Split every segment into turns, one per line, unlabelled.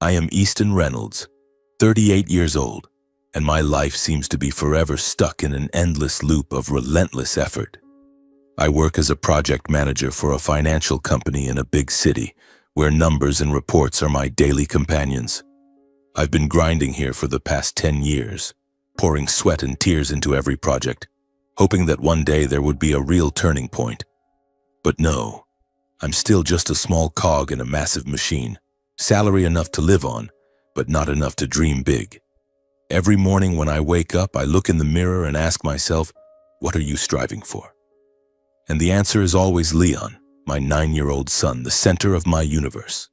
I am Easton Reynolds, 38 years old, and my life seems to be forever stuck in an endless loop of relentless effort. I work as a project manager for a financial company in a big city, where numbers and reports are my daily companions. I've been grinding here for the past 10 years, pouring sweat and tears into every project, hoping that one day there would be a real turning point. But no, I'm still just a small cog in a massive machine, salary enough to live on, but not enough to dream big. Every morning when I wake up, I look in the mirror and ask myself, what are you striving for? And the answer is always Leon, my 9-year-old son, the center of my universe.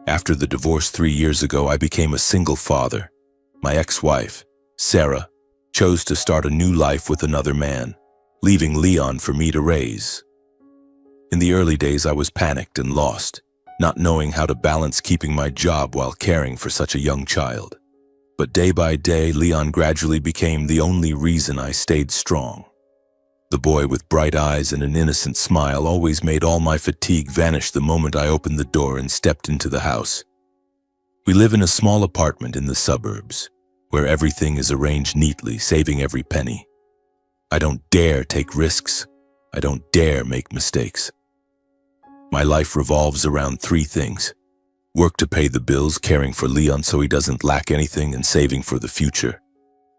After the divorce 3 years ago, I became a single father. My ex-wife, Sarah, chose to start a new life with another man, leaving Leon for me to raise. In the early days, I was panicked and lost, not knowing how to balance keeping my job while caring for such a young child. But day by day, Leon gradually became the only reason I stayed strong. The boy with bright eyes and an innocent smile always made all my fatigue vanish the moment I opened the door and stepped into the house. We live in a small apartment in the suburbs, where everything is arranged neatly, saving every penny. I don't dare take risks. I don't dare make mistakes. My life revolves around 3 things: work to pay the bills, caring for Leon so he doesn't lack anything, and saving for the future.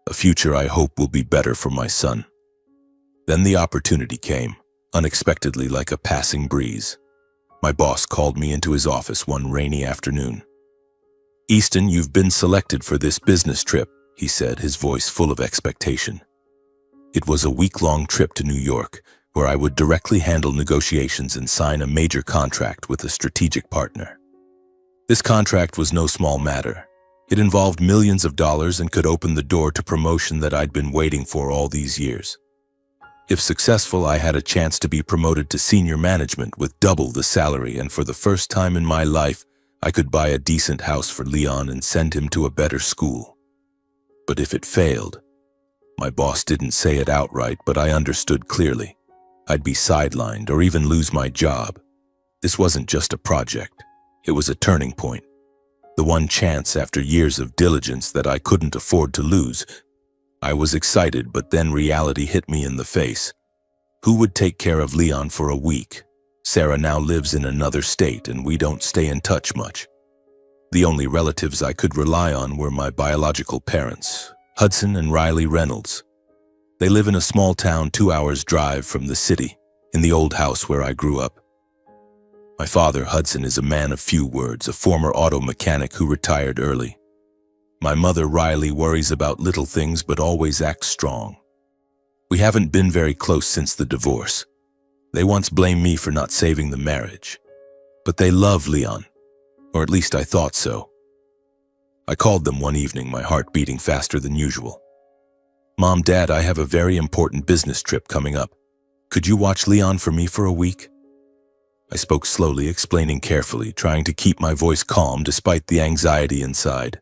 A future I hope will be better for my son. Then the opportunity came, unexpectedly like a passing breeze. My boss called me into his office one rainy afternoon. "Easton, you've been selected for this business trip," he said, his voice full of expectation. It was a week-long trip to New York, where I would directly handle negotiations and sign a major contract with a strategic partner. This contract was no small matter. It involved millions of dollars and could open the door to promotion that I'd been waiting for all these years. If successful, I had a chance to be promoted to senior management with double the salary, and for the first time in my life, I could buy a decent house for Leon and send him to a better school. But if it failed, my boss didn't say it outright, but I understood clearly. I'd be sidelined or even lose my job. This wasn't just a project. It was a turning point. The one chance after years of diligence that I couldn't afford to lose. I was excited, but then reality hit me in the face. Who would take care of Leon for a week? Sarah now lives in another state, and we don't stay in touch much. The only relatives I could rely on were my biological parents, Hudson and Riley Reynolds. They live in a small town 2 hours' drive from the city, in the old house where I grew up. My father, Hudson, is a man of few words, a former auto mechanic who retired early. My mother, Riley, worries about little things but always acts strong. We haven't been very close since the divorce. They once blamed me for not saving the marriage. But they love Leon, or at least I thought so. I called them one evening, my heart beating faster than usual. "Mom, Dad, I have a very important business trip coming up. Could you watch Leon for me for a week?" I spoke slowly, explaining carefully, trying to keep my voice calm despite the anxiety inside.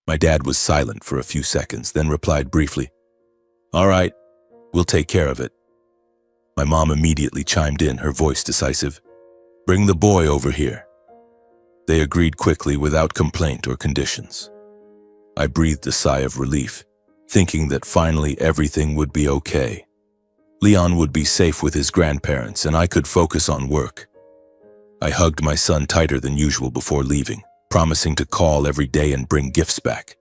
My dad was silent for a few seconds, then replied briefly, "All right, we'll take care of it." My mom immediately chimed in, her voice decisive. "Bring the boy over here." They agreed quickly without complaint or conditions. I breathed a sigh of relief, thinking that finally everything would be okay. Leon would be safe with his grandparents, and I could focus on work. I hugged my son tighter than usual before leaving, promising to call every day and bring gifts back.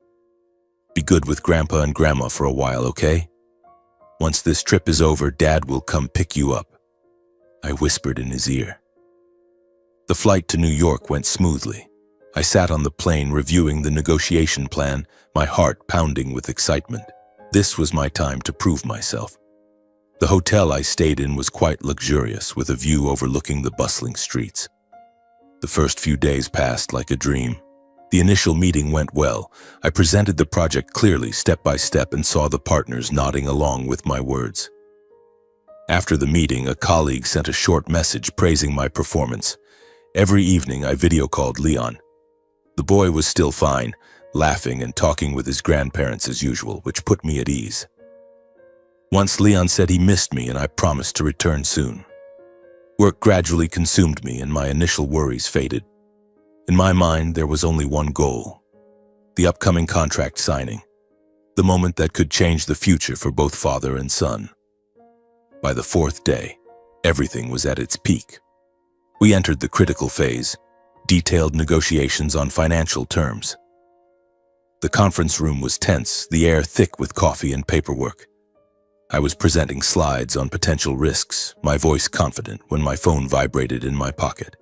"Be good with Grandpa and Grandma for a while, okay? Once this trip is over, Dad will come pick you up," I whispered in his ear. The flight to New York went smoothly. I sat on the plane reviewing the negotiation plan, my heart pounding with excitement. This was my time to prove myself. The hotel I stayed in was quite luxurious, with a view overlooking the bustling streets. The first few days passed like a dream. The initial meeting went well. I presented the project clearly, step by step, and saw the partners nodding along with my words. After the meeting, a colleague sent a short message praising my performance. Every evening, I video called Leon. The boy was still fine, laughing and talking with his grandparents as usual, which put me at ease. Once Leon said he missed me, and I promised to return soon. Work gradually consumed me, and my initial worries faded. In my mind, there was only one goal: the upcoming contract signing, the moment that could change the future for both father and son. By the fourth day, everything was at its peak. We entered the critical phase, detailed negotiations on financial terms. The conference room was tense, the air thick with coffee and paperwork. I was presenting slides on potential risks, my voice confident, when my phone vibrated in my pocket.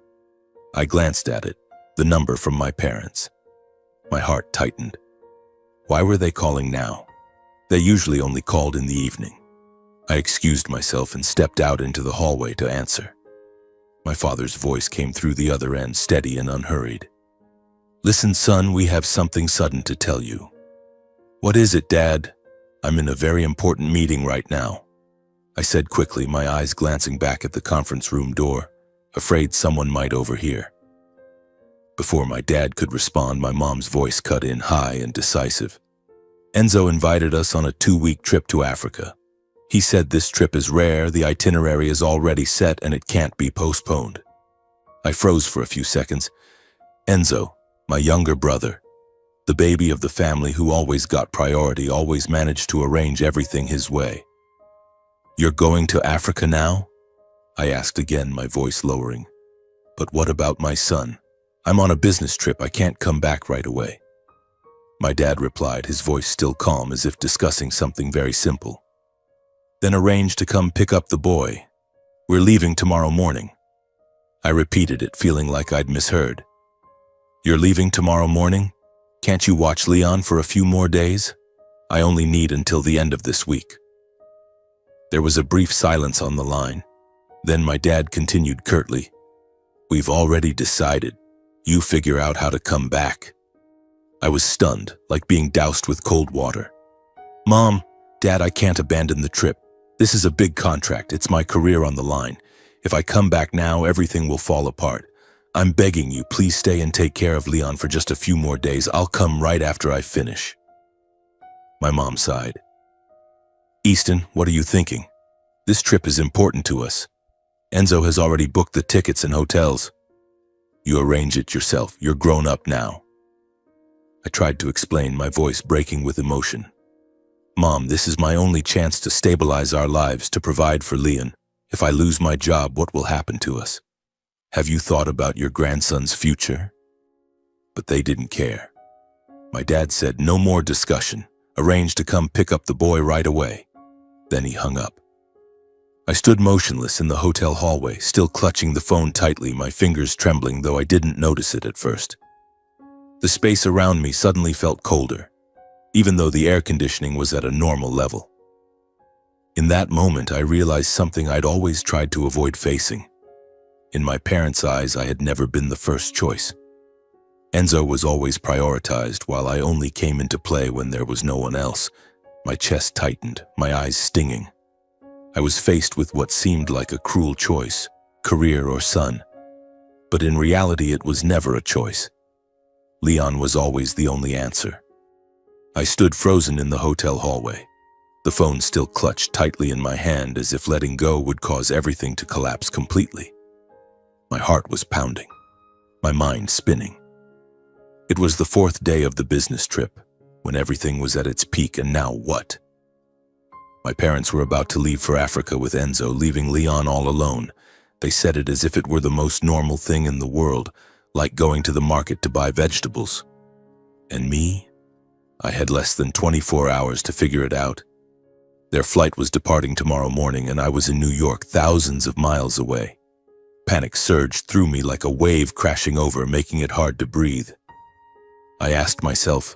I glanced at it, the number from my parents. My heart tightened. Why were they calling now? They usually only called in the evening. I excused myself and stepped out into the hallway to answer. My father's voice came through the other end, steady and unhurried. "Listen, son, we have something sudden to tell you." "What is it, Dad?" "I'm in a very important meeting right now," I said quickly, my eyes glancing back at the conference room door, afraid someone might overhear. Before my dad could respond, my mom's voice cut in, high and decisive. "Enzo invited us on a 2-week trip to Africa. He said this trip is rare, the itinerary is already set, and it can't be postponed." I froze for a few seconds. Enzo, my younger brother, the baby of the family who always got priority, always managed to arrange everything his way. "You're going to Africa now?" I asked again, my voice lowering. "But what about my son? I'm on a business trip, I can't come back right away." My dad replied, his voice still calm, as if discussing something very simple. "Then arrange to come pick up the boy. We're leaving tomorrow morning." I repeated it, feeling like I'd misheard. "You're leaving tomorrow morning? Can't you watch Leon for a few more days? I only need until the end of this week." There was a brief silence on the line. Then my dad continued curtly, "We've already decided. You figure out how to come back." I was stunned, like being doused with cold water. "Mom, Dad, I can't abandon the trip. This is a big contract. It's my career on the line. If I come back now, everything will fall apart. I'm begging you, please stay and take care of Leon for just a few more days. I'll come right after I finish." My mom sighed. "Easton, what are you thinking? This trip is important to us. Enzo has already booked the tickets and hotels. You arrange it yourself. You're grown up now." I tried to explain, my voice breaking with emotion. "Mom, this is my only chance to stabilize our lives, to provide for Leon. If I lose my job, what will happen to us? Have you thought about your grandson's future?" But they didn't care. My dad said, "No more discussion. Arrange to come pick up the boy right away." Then he hung up. I stood motionless in the hotel hallway, still clutching the phone tightly, my fingers trembling, though I didn't notice it at first. The space around me suddenly felt colder, even though the air conditioning was at a normal level. In that moment, I realized something I'd always tried to avoid facing. In my parents' eyes, I had never been the first choice. Enzo was always prioritized, while I only came into play when there was no one else. My chest tightened, my eyes stinging. I was faced with what seemed like a cruel choice, career or son. But in reality, it was never a choice. Leon was always the only answer. I stood frozen in the hotel hallway, the phone still clutched tightly in my hand, as if letting go would cause everything to collapse completely. My heart was pounding, my mind spinning. It was the fourth day of the business trip, when everything was at its peak, and now what? My parents were about to leave for Africa with Enzo, leaving Leon all alone. They said it as if it were the most normal thing in the world, like going to the market to buy vegetables. And me? I had less than 24 hours to figure it out. Their flight was departing tomorrow morning, and I was in New York, thousands of miles away. Panic surged through me like a wave crashing over, making it hard to breathe. I asked myself,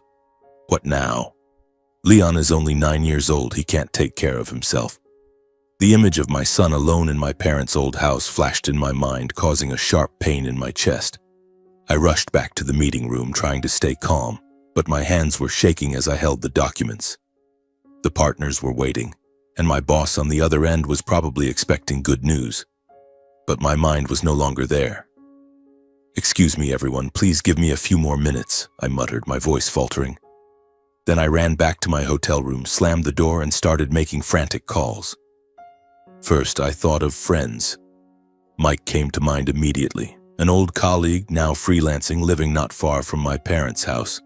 what now? Leon is only 9 years old. He can't take care of himself. The image of my son alone in my parents' old house flashed in my mind, causing a sharp pain in my chest. I rushed back to the meeting room, trying to stay calm, but my hands were shaking as I held the documents. The partners were waiting, and my boss on the other end was probably expecting good news. But my mind was no longer there. "Excuse me, everyone, please give me a few more minutes," I muttered, my voice faltering. Then I ran back to my hotel room, slammed the door, and started making frantic calls. First, I thought of friends. Mike came to mind immediately. An old colleague, now freelancing, living not far from my parents' house.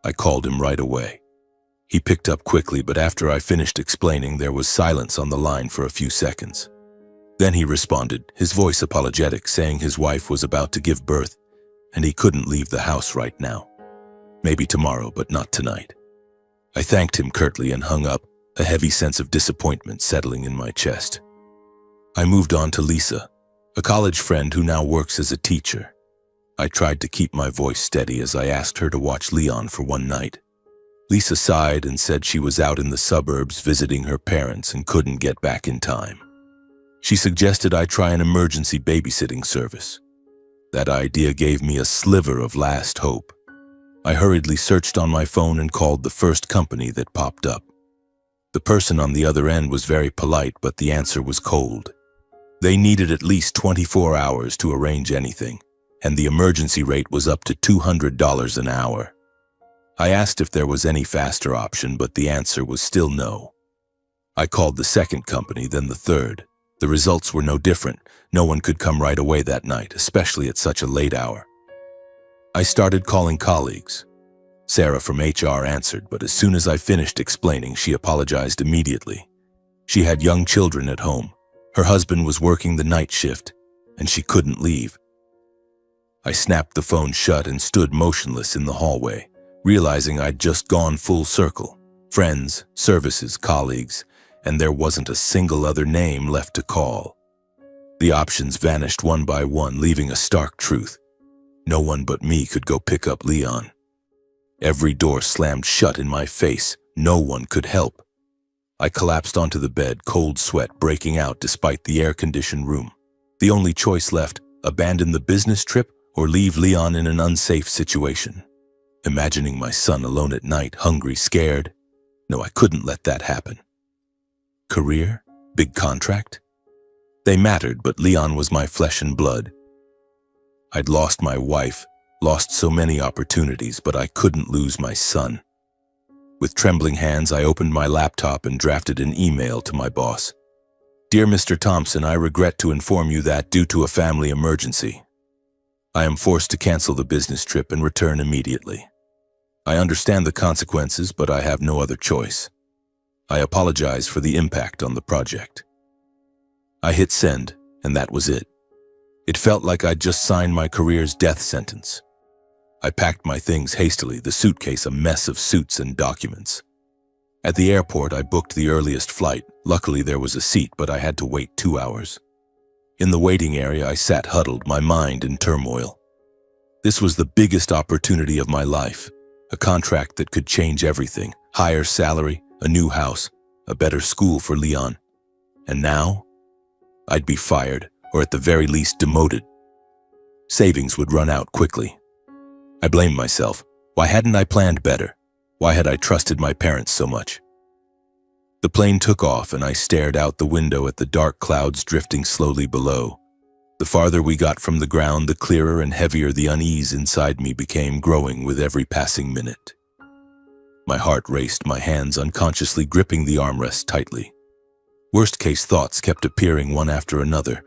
I called him right away. He picked up quickly, but after I finished explaining, there was silence on the line for a few seconds. Then he responded, his voice apologetic, saying his wife was about to give birth and he couldn't leave the house right now. Maybe tomorrow, but not tonight. I thanked him curtly and hung up, a heavy sense of disappointment settling in my chest. I moved on to Lisa, a college friend who now works as a teacher. I tried to keep my voice steady as I asked her to watch Leon for one night. Lisa sighed and said she was out in the suburbs visiting her parents and couldn't get back in time. She suggested I try an emergency babysitting service. That idea gave me a sliver of last hope. I hurriedly searched on my phone and called the first company that popped up. The person on the other end was very polite, but the answer was cold. They needed at least 24 hours to arrange anything, and the emergency rate was up to $200 an hour. I asked if there was any faster option, but the answer was still no. I called the second company, then the third. The results were no different. No one could come right away that night, especially at such a late hour. I started calling colleagues. Sarah from HR answered, but as soon as I finished explaining, she apologized immediately. She had young children at home. Her husband was working the night shift, and she couldn't leave. I snapped the phone shut and stood motionless in the hallway, realizing I'd just gone full circle. Friends, services, colleagues, and there wasn't a single other name left to call. The options vanished one by one, leaving a stark truth. No one but me could go pick up Leon. Every door slammed shut in my face. No one could help. I collapsed onto the bed, cold sweat breaking out despite the air-conditioned room. The only choice left, abandon the business trip or leave Leon in an unsafe situation. Imagining my son alone at night, hungry, scared. No, I couldn't let that happen. Career? Big contract? They mattered, but Leon was my flesh and blood. I'd lost my wife, lost so many opportunities, but I couldn't lose my son. With trembling hands, I opened my laptop and drafted an email to my boss. Dear Mr. Thompson, I regret to inform you that, due to a family emergency, I am forced to cancel the business trip and return immediately. I understand the consequences, but I have no other choice. I apologize for the impact on the project. I hit send, and that was it. It felt like I'd just signed my career's death sentence. I packed my things hastily, the suitcase a mess of suits and documents. At the airport, I booked the earliest flight. Luckily, there was a seat, but I had to wait 2 hours. In the waiting area, I sat huddled, my mind in turmoil. This was the biggest opportunity of my life, a contract that could change everything, higher salary, a new house, a better school for Leon. And now, I'd be fired, or at the very least demoted. Savings would run out quickly. I blamed myself. Why hadn't I planned better? Why had I trusted my parents so much? The plane took off and I stared out the window at the dark clouds drifting slowly below. The farther we got from the ground, the clearer and heavier the unease inside me became, growing with every passing minute. My heart raced, my hands unconsciously gripping the armrest tightly. Worst-case thoughts kept appearing one after another.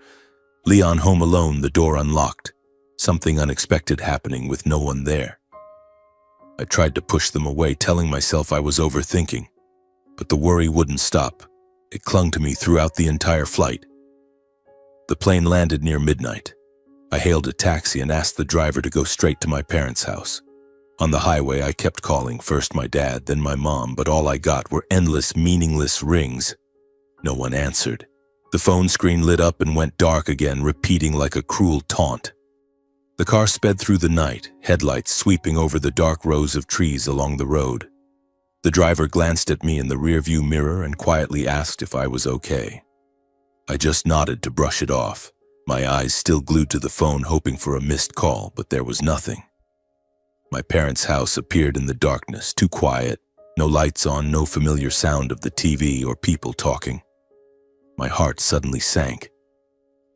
Leon home alone, the door unlocked. Something unexpected happening with no one there. I tried to push them away, telling myself I was overthinking. But the worry wouldn't stop. It clung to me throughout the entire flight. The plane landed near midnight. I hailed a taxi and asked the driver to go straight to my parents' house. On the highway, I kept calling, first my dad, then my mom, but all I got were endless, meaningless rings. No one answered. The phone screen lit up and went dark again, repeating like a cruel taunt. The car sped through the night, headlights sweeping over the dark rows of trees along the road. The driver glanced at me in the rearview mirror and quietly asked if I was okay. I just nodded to brush it off, my eyes still glued to the phone, hoping for a missed call, but there was nothing. My parents' house appeared in the darkness, too quiet, no lights on, no familiar sound of the TV or people talking. My heart suddenly sank.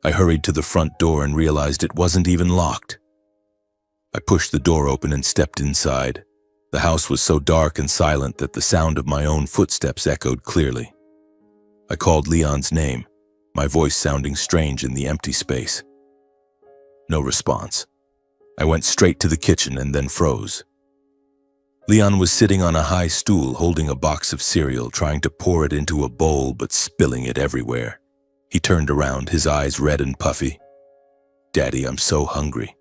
I hurried to the front door and realized it wasn't even locked. I pushed the door open and stepped inside. The house was so dark and silent that the sound of my own footsteps echoed clearly. I called Leon's name, my voice sounding strange in the empty space. No response. I went straight to the kitchen and then froze. Leon was sitting on a high stool holding a box of cereal, trying to pour it into a bowl but spilling it everywhere. He turned around, his eyes red and puffy. "Daddy, I'm so hungry."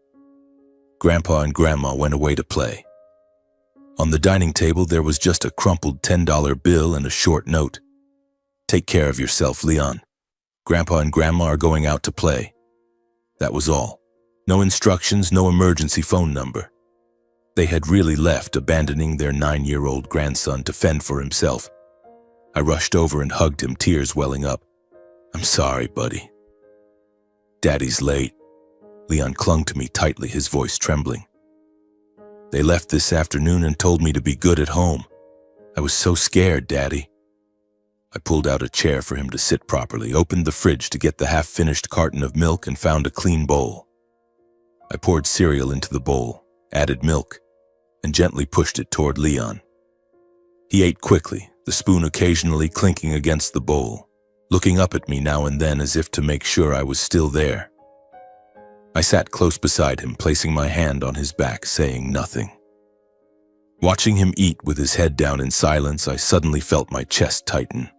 Grandpa and Grandma went away to play. On the dining table, there was just a crumpled $10 bill and a short note. "Take care of yourself, Leon. Grandpa and Grandma are going out to play." That was all. No instructions, no emergency phone number. They had really left, abandoning their 9-year-old grandson to fend for himself. I rushed over and hugged him, tears welling up. "I'm sorry, buddy." "Daddy's late." Leon clung to me tightly, his voice trembling. "They left this afternoon and told me to be good at home. I was so scared, Daddy." I pulled out a chair for him to sit properly, opened the fridge to get the half-finished carton of milk, and found a clean bowl. I poured cereal into the bowl, added milk, and gently pushed it toward Leon. He ate quickly, the spoon occasionally clinking against the bowl, looking up at me now and then as if to make sure I was still there. I sat close beside him, placing my hand on his back, saying nothing. Watching him eat with his head down in silence, I suddenly felt my chest tighten.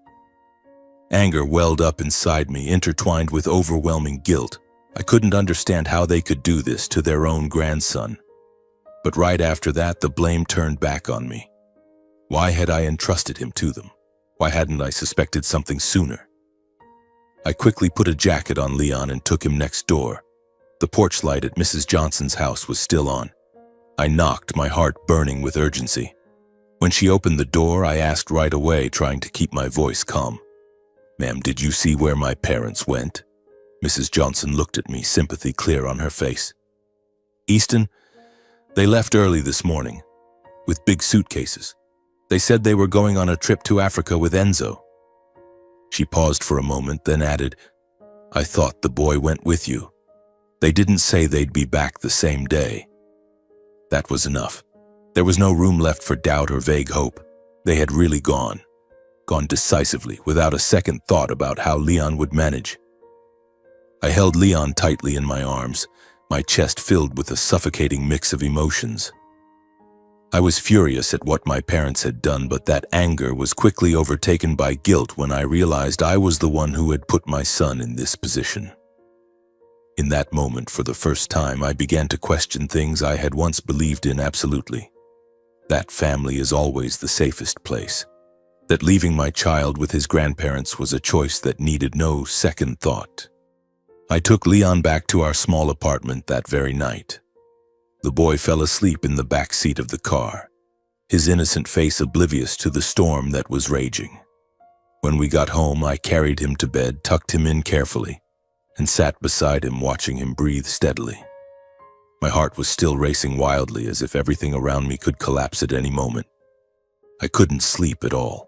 Anger welled up inside me, intertwined with overwhelming guilt. I couldn't understand how they could do this to their own grandson. But right after that, the blame turned back on me. Why had I entrusted him to them? Why hadn't I suspected something sooner? I quickly put a jacket on Leon and took him next door. The porch light at Mrs. Johnson's house was still on. I knocked, my heart burning with urgency. When she opened the door, I asked right away, trying to keep my voice calm. "Ma'am, did you see where my parents went?" Mrs. Johnson looked at me, sympathy clear on her face. "Easton, they left early this morning, with big suitcases. They said they were going on a trip to Africa with Enzo." She paused for a moment, then added, "I thought the boy went with you. They didn't say they'd be back the same day." That was enough. There was no room left for doubt or vague hope. They had really gone decisively, without a second thought about how Leon would manage. I held Leon tightly in my arms, my chest filled with a suffocating mix of emotions. I was furious at what my parents had done, but that anger was quickly overtaken by guilt when I realized I was the one who had put my son in this position. In that moment, for the first time, I began to question things I had once believed in absolutely. That family is always the safest place. That leaving my child with his grandparents was a choice that needed no second thought. I took Leon back to our small apartment that very night. The boy fell asleep in the back seat of the car, his innocent face oblivious to the storm that was raging. When we got home, I carried him to bed, tucked him in carefully, and sat beside him, watching him breathe steadily. My heart was still racing wildly, as if everything around me could collapse at any moment. I couldn't sleep at all.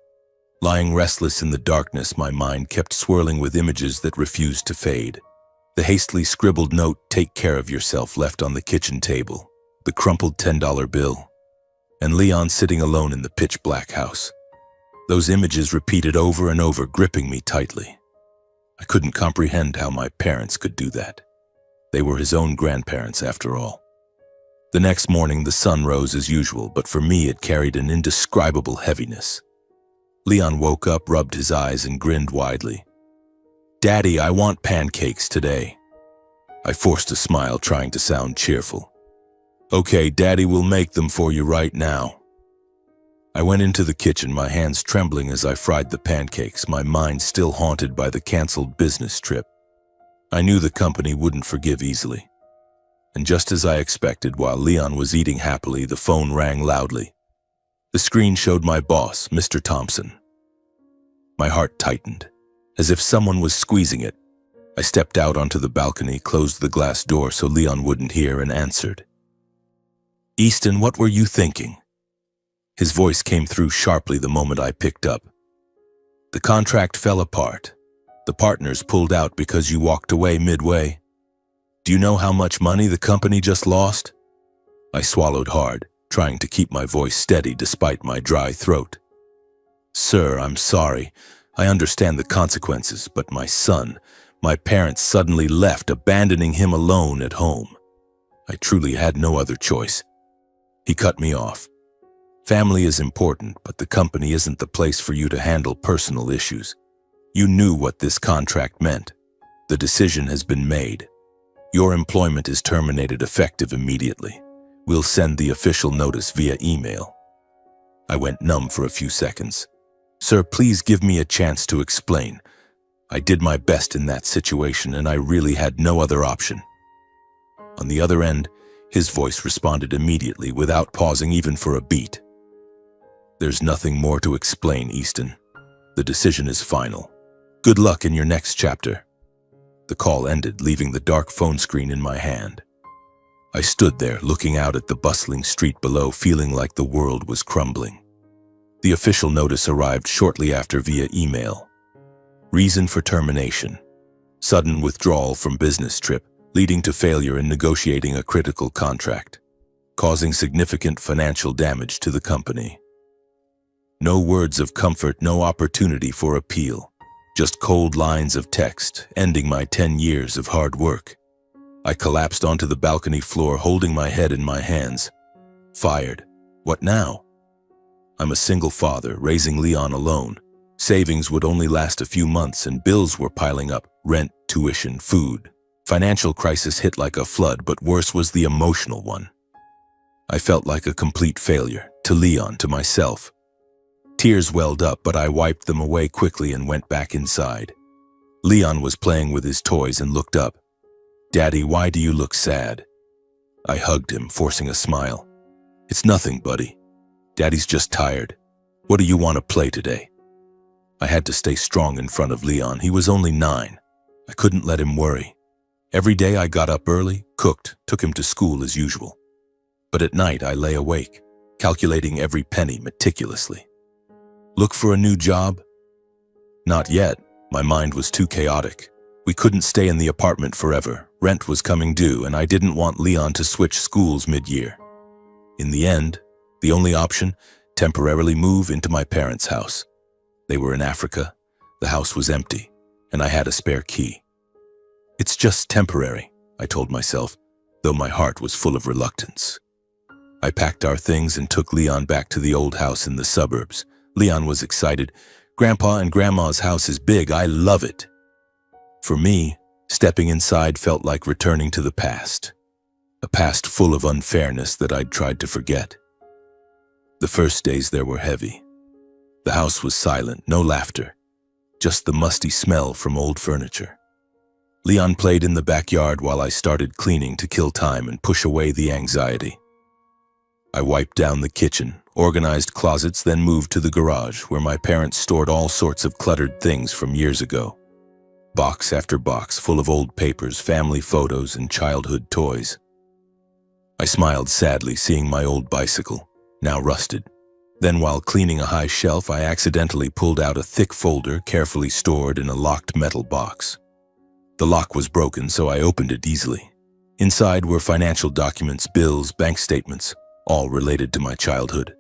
Lying restless in the darkness, my mind kept swirling with images that refused to fade. The hastily scribbled note, "Take care of yourself," left on the kitchen table, the crumpled $10 bill, and Leon sitting alone in the pitch-black house. Those images repeated over and over, gripping me tightly. I couldn't comprehend how my parents could do that. They were his own grandparents, after all. The next morning, the sun rose as usual, but for me it carried an indescribable heaviness. Leon woke up, rubbed his eyes, and grinned widely. "Daddy, I want pancakes today." I forced a smile, trying to sound cheerful. "Okay, Daddy will make them for you right now." I went into the kitchen, my hands trembling as I fried the pancakes, my mind still haunted by the canceled business trip. I knew the company wouldn't forgive easily. And just as I expected, while Leon was eating happily, the phone rang loudly. The screen showed my boss, Mr. Thompson. My heart tightened, as if someone was squeezing it. I stepped out onto the balcony, closed the glass door so Leon wouldn't hear, and answered. "Easton, what were you thinking?" His voice came through sharply the moment I picked up. "The contract fell apart. The partners pulled out because you walked away midway. Do you know how much money the company just lost?" I swallowed hard, trying to keep my voice steady despite my dry throat. "Sir, I'm sorry. I understand the consequences, but my son, My parents suddenly left, abandoning him alone at home. I truly had no other choice. He cut me off. Family is important, but the company isn't the place for you to handle personal issues. You knew what this contract meant. The decision has been made. Your employment is terminated effective immediately. We'll send the official notice via email. I went numb for a few seconds. Sir, please give me a chance to explain. I did my best in that situation, and I really had no other option. On the other end, his voice responded immediately without pausing even for a beat. There's nothing more to explain, Easton. The decision is final. Good luck in your next chapter. The call ended, leaving the dark phone screen in my hand. I stood there, looking out at the bustling street below, feeling like the world was crumbling. The official notice arrived shortly after via email. Reason for termination: sudden withdrawal from business trip, leading to failure in negotiating a critical contract, causing significant financial damage to the company. No words of comfort, no opportunity for appeal. Just cold lines of text, ending my 10 years of hard work. I collapsed onto the balcony floor, holding my head in my hands. Fired. What now? I'm a single father, raising Leon alone. Savings would only last a few months, and bills were piling up: rent, tuition, food. Financial crisis hit like a flood, but worse was the emotional one. I felt like a complete failure, to Leon, to myself. Tears welled up, but I wiped them away quickly and went back inside. Leon was playing with his toys and looked up. "Daddy, why do you look sad?" I hugged him, forcing a smile. "It's nothing, buddy. Daddy's just tired. What do you want to play today?" I had to stay strong in front of Leon. He was only 9. I couldn't let him worry. Every day I got up early, cooked, took him to school as usual. But at night I lay awake, calculating every penny meticulously. Look for a new job? Not yet. My mind was too chaotic. We couldn't stay in the apartment forever. Rent was coming due, and I didn't want Leon to switch schools mid-year. In the end, the only option: temporarily move into my parents' house. They were in Africa, the house was empty, and I had a spare key. It's just temporary, I told myself, though my heart was full of reluctance. I packed our things and took Leon back to the old house in the suburbs. Leon was excited. "Grandpa and Grandma's house is big. I love it." For me, stepping inside felt like returning to the past. A past full of unfairness that I'd tried to forget. The first days there were heavy. The house was silent, no laughter, just the musty smell from old furniture. Leon played in the backyard while I started cleaning to kill time and push away the anxiety. I wiped down the kitchen, organized closets, then moved to the garage where my parents stored all sorts of cluttered things from years ago. Box after box full of old papers, family photos, and childhood toys. I smiled sadly seeing my old bicycle, now rusted. Then while cleaning a high shelf, I accidentally pulled out a thick folder carefully stored in a locked metal box. The lock was broken, so I opened it easily. Inside were financial documents, bills, bank statements, all related to my childhood.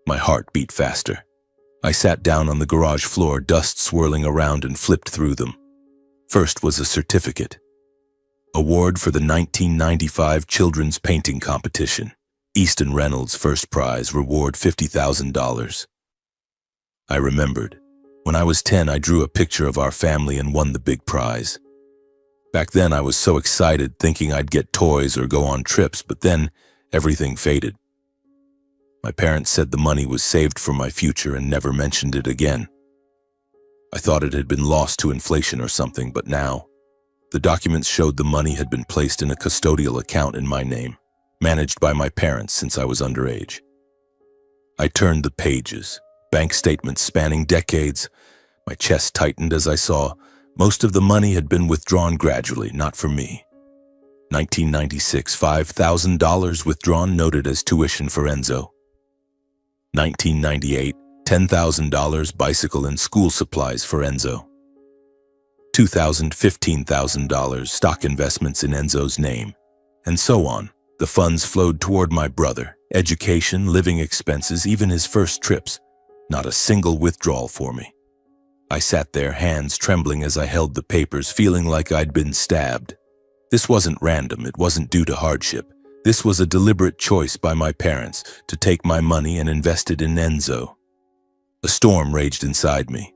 My heart beat faster. I sat down on the garage floor, dust swirling around, and flipped through them. First was a certificate. Award for the 1995 Children's Painting Competition. Easton Reynolds, first prize, reward $50,000. I remembered. When I was 10, I drew a picture of our family and won the big prize. Back then, I was so excited, thinking I'd get toys or go on trips, but then everything faded. My parents said the money was saved for my future and never mentioned it again. I thought it had been lost to inflation or something, but now, the documents showed the money had been placed in a custodial account in my name, managed by my parents since I was underage. I turned the pages, bank statements spanning decades. My chest tightened as I saw most of the money had been withdrawn gradually, not for me. 1996, $5,000 withdrawn, noted as tuition for Enzo. 1998, $10,000 bicycle and school supplies for Enzo. 2000, $15,000 stock investments in Enzo's name, and so on. The funds flowed toward my brother, education, living expenses, even his first trips. Not a single withdrawal for me. I sat there, hands trembling as I held the papers, feeling like I'd been stabbed. This wasn't random, it wasn't due to hardship. This was a deliberate choice by my parents to take my money and invest it in Enzo. A storm raged inside me.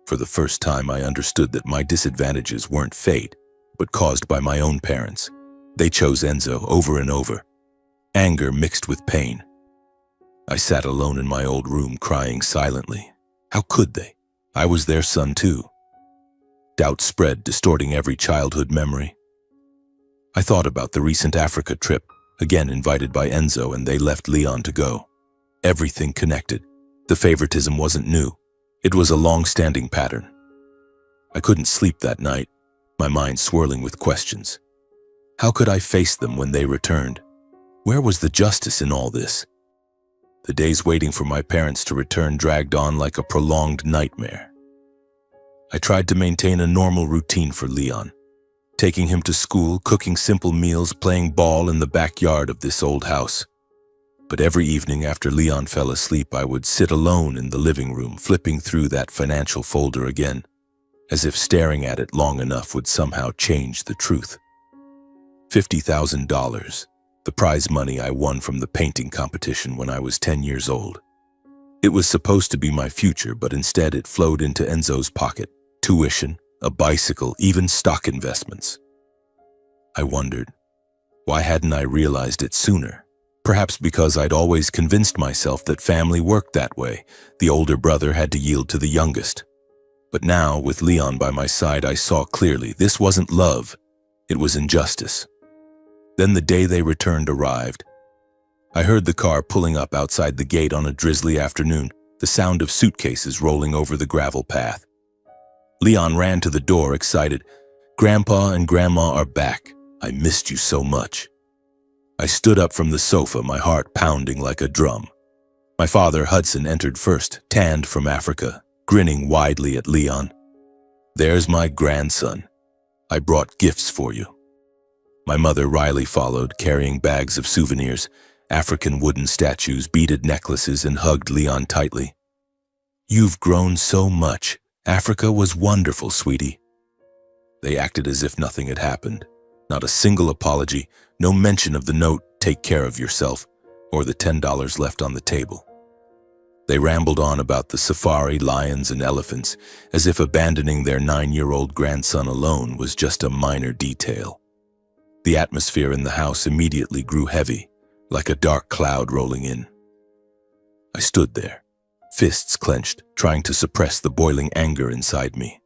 For the first time, I understood that my disadvantages weren't fate, but caused by my own parents. They chose Enzo over and over. Anger mixed with pain. I sat alone in my old room, crying silently. How could they? I was their son too. Doubt spread, distorting every childhood memory. I thought about the recent Africa trip, again invited by Enzo, and they left Leon to go. Everything connected. The favoritism wasn't new. It was a long-standing pattern. I couldn't sleep that night, my mind swirling with questions. How could I face them when they returned? Where was the justice in all this? The days waiting for my parents to return dragged on like a prolonged nightmare. I tried to maintain a normal routine for Leon, taking him to school, cooking simple meals, playing ball in the backyard of this old house. But every evening after Leon fell asleep, I would sit alone in the living room, flipping through that financial folder again, as if staring at it long enough would somehow change the truth. $50,000, the prize money I won from the painting competition when I was 10 years old. It was supposed to be my future, but instead it flowed into Enzo's pocket. Tuition, a bicycle, even stock investments. I wondered, why hadn't I realized it sooner? Perhaps because I'd always convinced myself that family worked that way. The older brother had to yield to the youngest. But now, with Leon by my side, I saw clearly this wasn't love, it was injustice. Then the day they returned arrived. I heard the car pulling up outside the gate on a drizzly afternoon, the sound of suitcases rolling over the gravel path. Leon ran to the door, excited. "Grandpa and Grandma are back. I missed you so much." I stood up from the sofa, my heart pounding like a drum. My father, Hudson, entered first, tanned from Africa, grinning widely at Leon. "There's my grandson. I brought gifts for you." My mother, Riley, followed, carrying bags of souvenirs, African wooden statues, beaded necklaces, and hugged Leon tightly. "You've grown so much. Africa was wonderful, sweetie." They acted as if nothing had happened. Not a single apology, no mention of the note, "Take care of yourself," or the $10 left on the table. They rambled on about the safari, lions, and elephants, as if abandoning their 9-year-old grandson alone was just a minor detail. The atmosphere in the house immediately grew heavy, like a dark cloud rolling in. I stood there, fists clenched, trying to suppress the boiling anger inside me.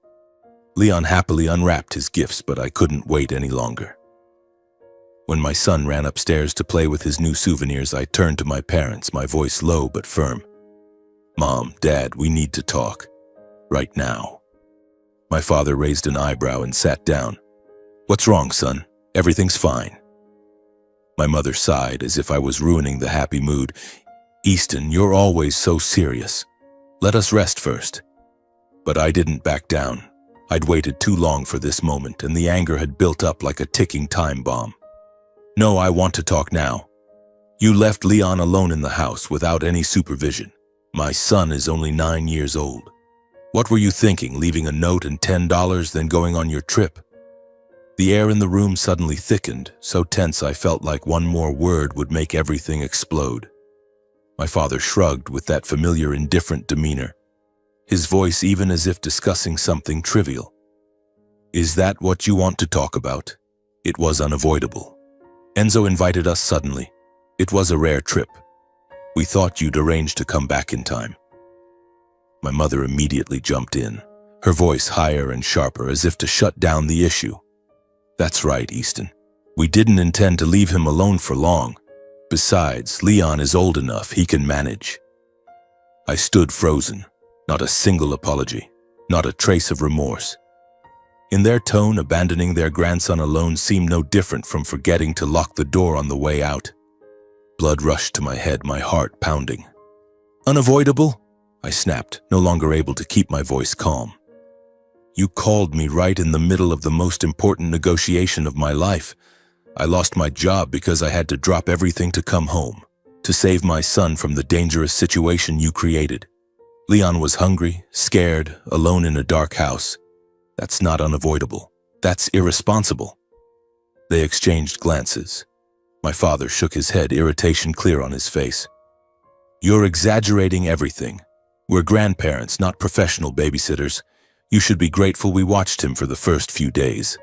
Leon happily unwrapped his gifts, but I couldn't wait any longer. When my son ran upstairs to play with his new souvenirs, I turned to my parents, my voice low but firm. "Mom, Dad, we need to talk. Right now." My father raised an eyebrow and sat down. "What's wrong, son? Everything's fine." My mother sighed as if I was ruining the happy mood. "Easton, you're always so serious. Let us rest first." But I didn't back down. I'd waited too long for this moment, and the anger had built up like a ticking time bomb. "No, I want to talk now. You left Leon alone in the house without any supervision. My son is only 9 years old. What were you thinking, leaving a note and $10, then going on your trip?" The air in the room suddenly thickened, so tense I felt like one more word would make everything explode. My father shrugged with that familiar indifferent demeanor, his voice even as if discussing something trivial. "Is that what you want to talk about?" It was unavoidable. "Enzo invited us suddenly. It was a rare trip. We thought you'd arrange to come back in time." My mother immediately jumped in, her voice higher and sharper as if to shut down the issue. "That's right, Easton. We didn't intend to leave him alone for long. Besides, Leon is old enough, he can manage." I stood frozen. Not a single apology, not a trace of remorse. In their tone, abandoning their grandson alone seemed no different from forgetting to lock the door on the way out. Blood rushed to my head, my heart pounding. "Unavoidable?" I snapped, no longer able to keep my voice calm. "You called me right in the middle of the most important negotiation of my life. I lost my job because I had to drop everything to come home, to save my son from the dangerous situation you created. Leon was hungry, scared, alone in a dark house. That's not unavoidable. That's irresponsible. They exchanged glances. My father shook his head, irritation clear on his face. You're exaggerating everything. We're grandparents, not professional babysitters. You should be grateful we watched him for the first few days.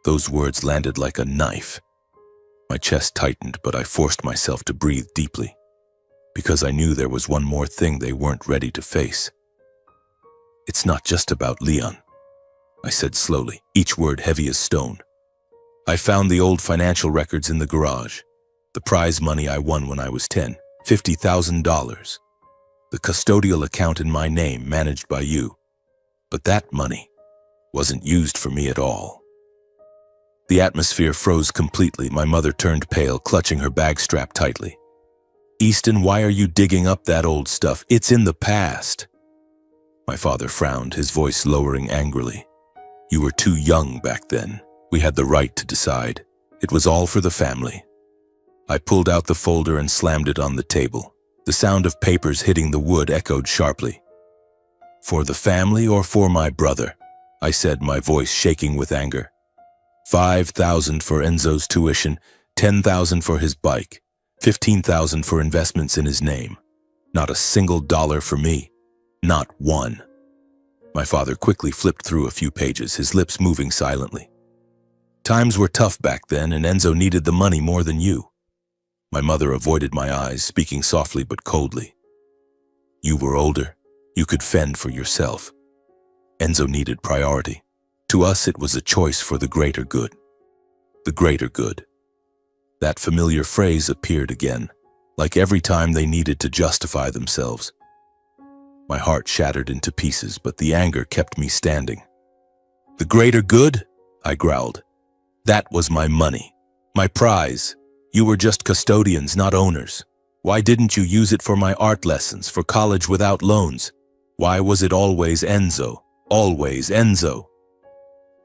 Those words landed like a knife. My chest tightened, but I forced myself to breathe deeply, because I knew there was one more thing they weren't ready to face. It's not just about Leon, I said slowly, each word heavy as stone. I found the old financial records in the garage. The prize money I won when I was 10, $50,000. The custodial account in my name managed by you. But that money wasn't used for me at all. The atmosphere froze completely. My mother turned pale, clutching her bag strap tightly. Easton, why are you digging up that old stuff? It's in the past. My father frowned, his voice lowering angrily. You were too young back then. We had the right to decide. It was all for the family. I pulled out the folder and slammed it on the table. The sound of papers hitting the wood echoed sharply. For the family or for my brother? I said, my voice shaking with anger. $5,000 for Enzo's tuition, $10,000 for his bike, $15,000 for investments in his name. Not a single dollar for me. Not one. My father quickly flipped through a few pages, his lips moving silently. Times were tough back then, and Enzo needed the money more than you. My mother avoided my eyes, speaking softly but coldly. You were older. You could fend for yourself. Enzo needed priority. To us, it was a choice for the greater good. The greater good. That familiar phrase appeared again, like every time they needed to justify themselves. My heart shattered into pieces, but the anger kept me standing. The greater good? I growled. That was my money, my prize. You were just custodians, not owners. Why didn't you use it for my art lessons, for college without loans? Why was it always Enzo? Always Enzo?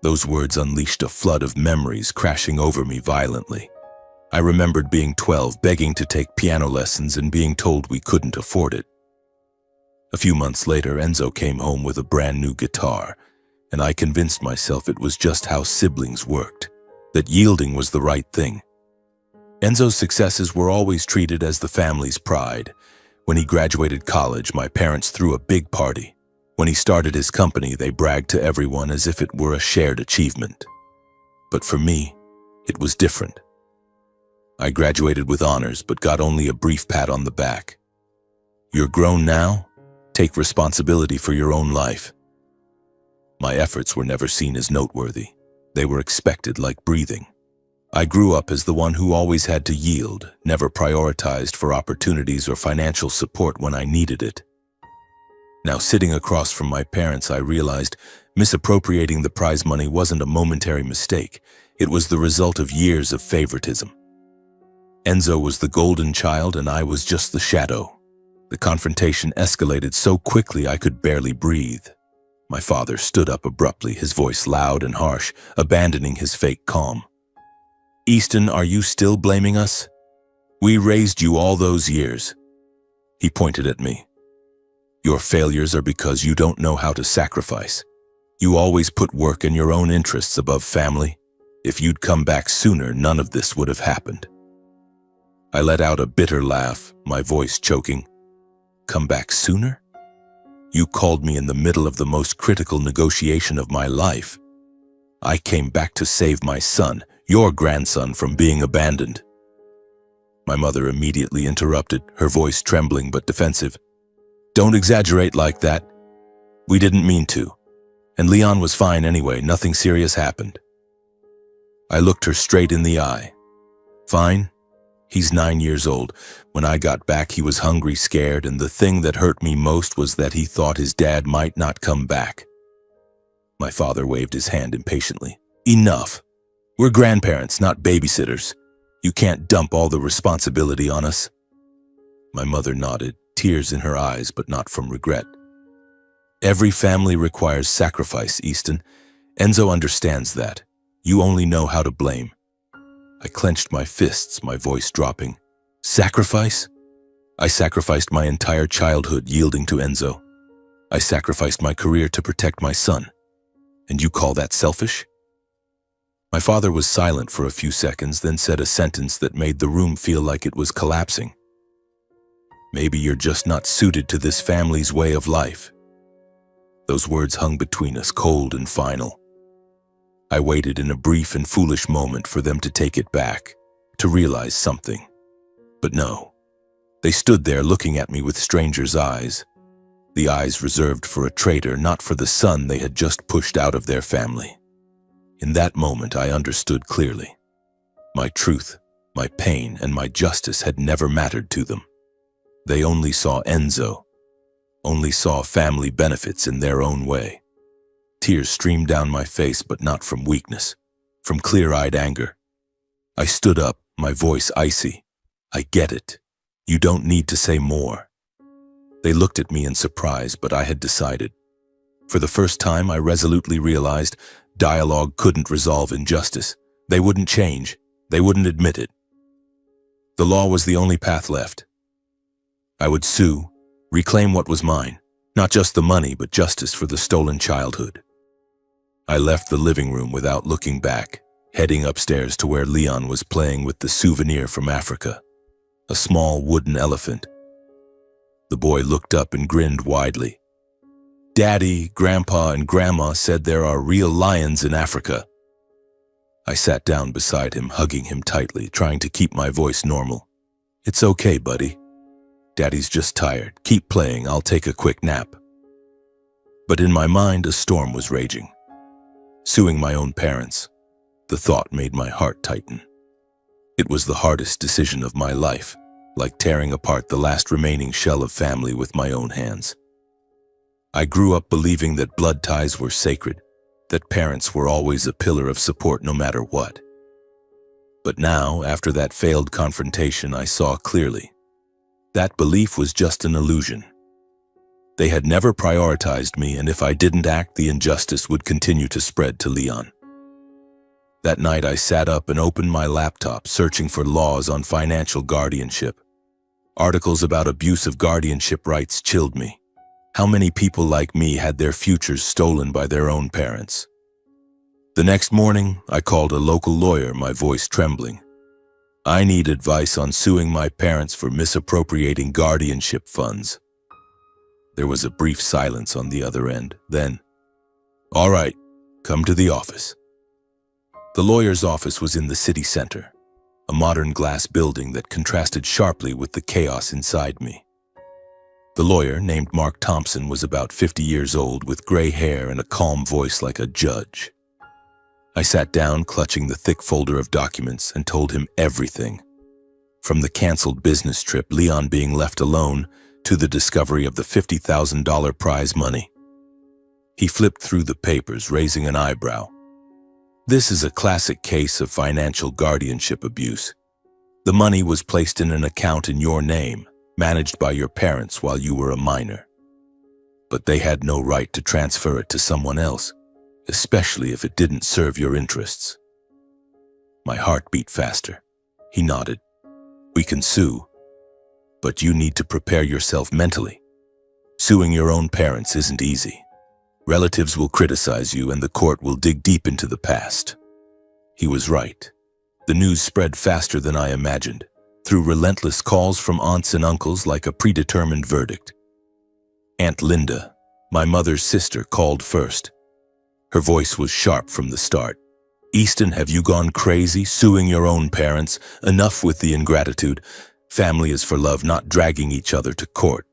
Those words unleashed a flood of memories crashing over me violently. I remembered being 12, begging to take piano lessons and being told we couldn't afford it. A few months later, Enzo came home with a brand new guitar, and I convinced myself it was just how siblings worked, that yielding was the right thing. Enzo's successes were always treated as the family's pride. When he graduated college, my parents threw a big party. When he started his company, they bragged to everyone as if it were a shared achievement. But for me, it was different. I graduated with honors, but got only a brief pat on the back. You're grown now? Take responsibility for your own life. My efforts were never seen as noteworthy. They were expected like breathing. I grew up as the one who always had to yield, never prioritized for opportunities or financial support when I needed it. Now, sitting across from my parents, I realized misappropriating the prize money wasn't a momentary mistake. It was the result of years of favoritism. Enzo was the golden child and I was just the shadow. The confrontation escalated so quickly I could barely breathe. My father stood up abruptly, his voice loud and harsh, abandoning his fake calm. Easton, are you still blaming us? We raised you all those years. He pointed at me. Your failures are because you don't know how to sacrifice. You always put work and your own interests above family. If you'd come back sooner, none of this would have happened. I let out a bitter laugh, my voice choking. Come back sooner? You called me in the middle of the most critical negotiation of my life. I came back to save my son, your grandson, from being abandoned. My mother immediately interrupted, her voice trembling but defensive. Don't exaggerate like that. We didn't mean to. And Leon was fine anyway, nothing serious happened. I looked her straight in the eye. Fine? He's 9 years old. When I got back, he was hungry, scared, and the thing that hurt me most was that he thought his dad might not come back. My father waved his hand impatiently. Enough. We're grandparents, not babysitters. You can't dump all the responsibility on us. My mother nodded, tears in her eyes, but not from regret. Every family requires sacrifice, Easton. Enzo understands that. You only know how to blame. I clenched my fists, my voice dropping. Sacrifice? I sacrificed my entire childhood yielding to Enzo. I sacrificed my career to protect my son. And you call that selfish? My father was silent for a few seconds, then said a sentence that made the room feel like it was collapsing. Maybe you're just not suited to this family's way of life. Those words hung between us, cold and final. I waited in a brief and foolish moment for them to take it back, to realize something. But no. They stood there looking at me with strangers' eyes. The eyes reserved for a traitor, not for the son they had just pushed out of their family. In that moment, I understood clearly. My truth, my pain, and my justice had never mattered to them. They only saw Enzo, only saw family benefits in their own way. Tears streamed down my face, but not from weakness, from clear-eyed anger. I stood up, my voice icy. I get it. You don't need to say more. They looked at me in surprise, but I had decided. For the first time, I resolutely realized dialogue couldn't resolve injustice. They wouldn't change. They wouldn't admit it. The law was the only path left. I would sue, reclaim what was mine, not just the money, but justice for the stolen childhood. I left the living room without looking back, heading upstairs to where Leon was playing with the souvenir from Africa, a small wooden elephant. The boy looked up and grinned widely. Daddy, Grandpa, and Grandma said there are real lions in Africa. I sat down beside him, hugging him tightly, trying to keep my voice normal. It's okay, buddy. Daddy's just tired. Keep playing, I'll take a quick nap. But in my mind, a storm was raging. Suing my own parents. The thought made my heart tighten. It was the hardest decision of my life, like tearing apart the last remaining shell of family with my own hands. I grew up believing that blood ties were sacred, that parents were always a pillar of support no matter what. But now, after that failed confrontation, I saw clearly. That belief was just an illusion. They had never prioritized me, and if I didn't act, the injustice would continue to spread to Leon. That night, I sat up and opened my laptop, searching for laws on financial guardianship. Articles about abuse of guardianship rights chilled me. How many people like me had their futures stolen by their own parents? The next morning, I called a local lawyer, my voice trembling. I need advice on suing my parents for misappropriating guardianship funds. There was a brief silence on the other end. Then, all right, come to the office. The lawyer's office was in the city center, a modern glass building that contrasted sharply with the chaos inside me. The lawyer, named Mark Thompson, was about 50 years old with gray hair and a calm voice like a judge. I sat down, clutching the thick folder of documents, and told him everything. From the canceled business trip, Leon being left alone, to the discovery of the $50,000 prize money. He flipped through the papers, raising an eyebrow. This is a classic case of financial guardianship abuse. The money was placed in an account in your name, managed by your parents while you were a minor. But they had no right to transfer it to someone else, especially if it didn't serve your interests. My heart beat faster. He nodded. We can sue, but you need to prepare yourself mentally. Suing your own parents isn't easy. Relatives will criticize you and the court will dig deep into the past. He was right. The news spread faster than I imagined, through relentless calls from aunts and uncles like a predetermined verdict. Aunt Linda, my mother's sister, called first. Her voice was sharp from the start. Easton, have you gone crazy, suing your own parents? Enough with the ingratitude. Family is for love, not dragging each other to court.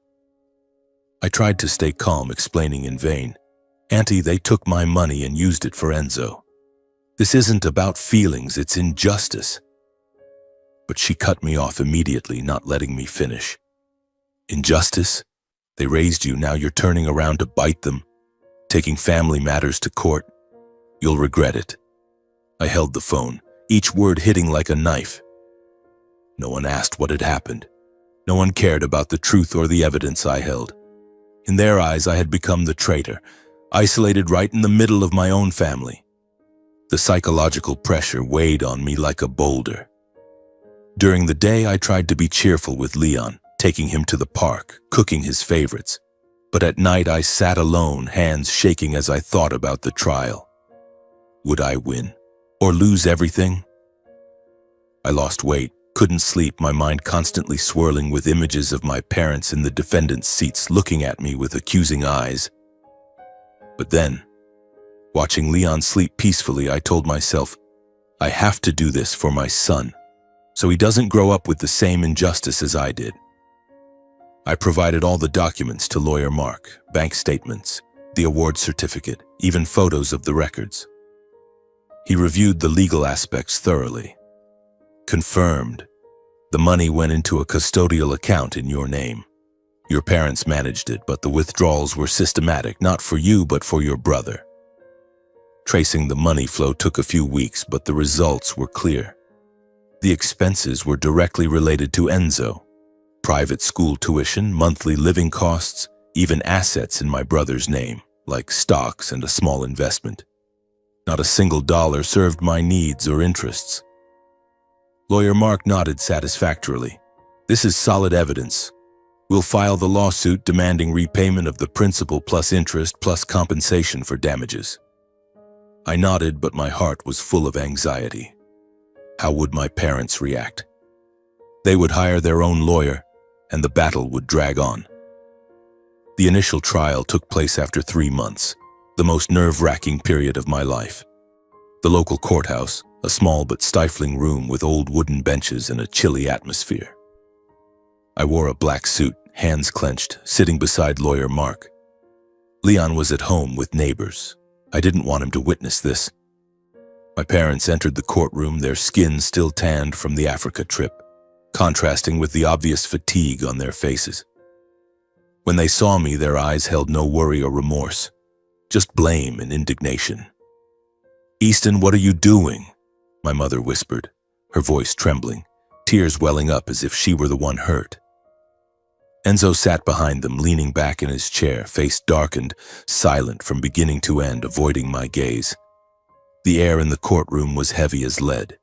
I tried to stay calm, explaining in vain. Auntie, they took my money and used it for Enzo. This isn't about feelings, it's injustice. But she cut me off immediately, not letting me finish. Injustice? They raised you, now you're turning around to bite them, taking family matters to court. You'll regret it. I held the phone, each word hitting like a knife. No one asked what had happened. No one cared about the truth or the evidence I held. In their eyes, I had become the traitor, isolated right in the middle of my own family. The psychological pressure weighed on me like a boulder. During the day, I tried to be cheerful with Leon, taking him to the park, cooking his favorites. But at night I sat alone, hands shaking as I thought about the trial. Would I win? Or lose everything? I lost weight, couldn't sleep, my mind constantly swirling with images of my parents in the defendant's seats looking at me with accusing eyes. But then, watching Leon sleep peacefully, I told myself, I have to do this for my son, so he doesn't grow up with the same injustice as I did. I provided all the documents to lawyer Mark, bank statements, the award certificate, even photos of the records. He reviewed the legal aspects thoroughly. Confirmed, the money went into a custodial account in your name. Your parents managed it, but the withdrawals were systematic, not for you, but for your brother. Tracing the money flow took a few weeks, but the results were clear. The expenses were directly related to Enzo. Private school tuition, monthly living costs, even assets in my brother's name, like stocks and a small investment. Not a single dollar served my needs or interests. Lawyer Mark nodded satisfactorily. This is solid evidence. We'll file the lawsuit demanding repayment of the principal plus interest plus compensation for damages. I nodded, but my heart was full of anxiety. How would my parents react? They would hire their own lawyer, and the battle would drag on. The initial trial took place after 3 months, the most nerve-wracking period of my life. The local courthouse, a small but stifling room with old wooden benches and a chilly atmosphere. I wore a black suit, hands clenched, sitting beside lawyer Mark. Leon was at home with neighbors. I didn't want him to witness this. My parents entered the courtroom, their skin still tanned from the Africa trip, contrasting with the obvious fatigue on their faces. When they saw me, their eyes held no worry or remorse, just blame and indignation. "Easton, what are you doing?" my mother whispered, her voice trembling, tears welling up as if she were the one hurt. Enzo sat behind them, leaning back in his chair, face darkened, silent from beginning to end, avoiding my gaze. The air in the courtroom was heavy as lead.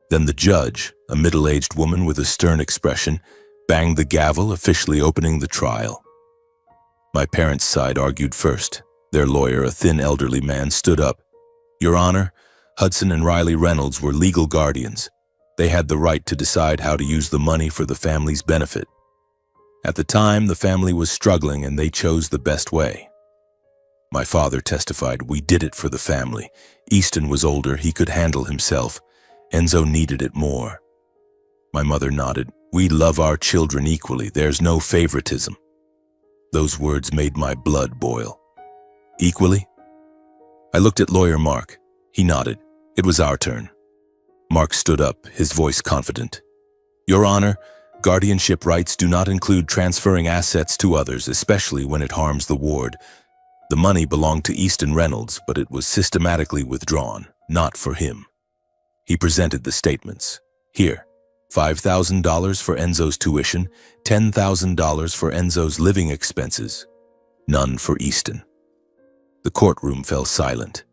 Then the judge, a middle-aged woman with a stern expression, banged the gavel, officially opening the trial. My parents' side argued first. Their lawyer, a thin elderly man, stood up. "Your Honor, Hudson and Riley Reynolds were legal guardians. They had the right to decide how to use the money for the family's benefit. At the time, the family was struggling and they chose the best way." My father testified, "We did it for the family. Easton was older, he could handle himself. Enzo needed it more." My mother nodded. "We love our children equally. There's no favoritism." Those words made my blood boil. "Equally?" I looked at lawyer Mark. He nodded. It was our turn. Mark stood up, his voice confident. "Your Honor, guardianship rights do not include transferring assets to others, especially when it harms the ward. The money belonged to Easton Reynolds, but it was systematically withdrawn, not for him." He presented the statements. "Here, $5,000 for Enzo's tuition, $10,000 for Enzo's living expenses. None for Easton." The courtroom fell silent.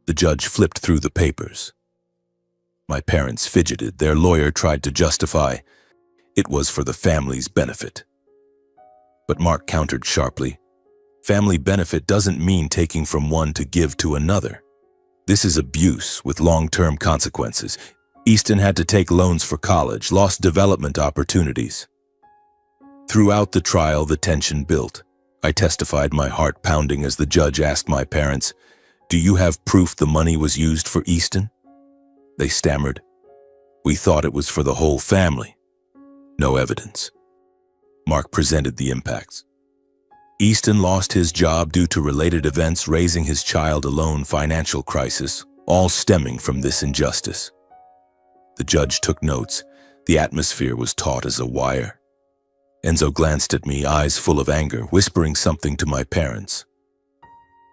The judge flipped through the papers. My parents fidgeted. Their lawyer tried to justify it was for the family's benefit. But Mark countered sharply. "Family benefit doesn't mean taking from one to give to another. This is abuse with long-term consequences. Easton had to take loans for college, lost development opportunities." Throughout the trial, the tension built. I testified, my heart pounding, as the judge asked my parents, "Do you have proof the money was used for Easton?" They stammered, "We thought it was for the whole family." No evidence. Mark presented the impacts. Easton lost his job due to related events, raising his child alone, financial crisis, all stemming from this injustice. The judge took notes. The atmosphere was taut as a wire. Enzo glanced at me, eyes full of anger, whispering something to my parents.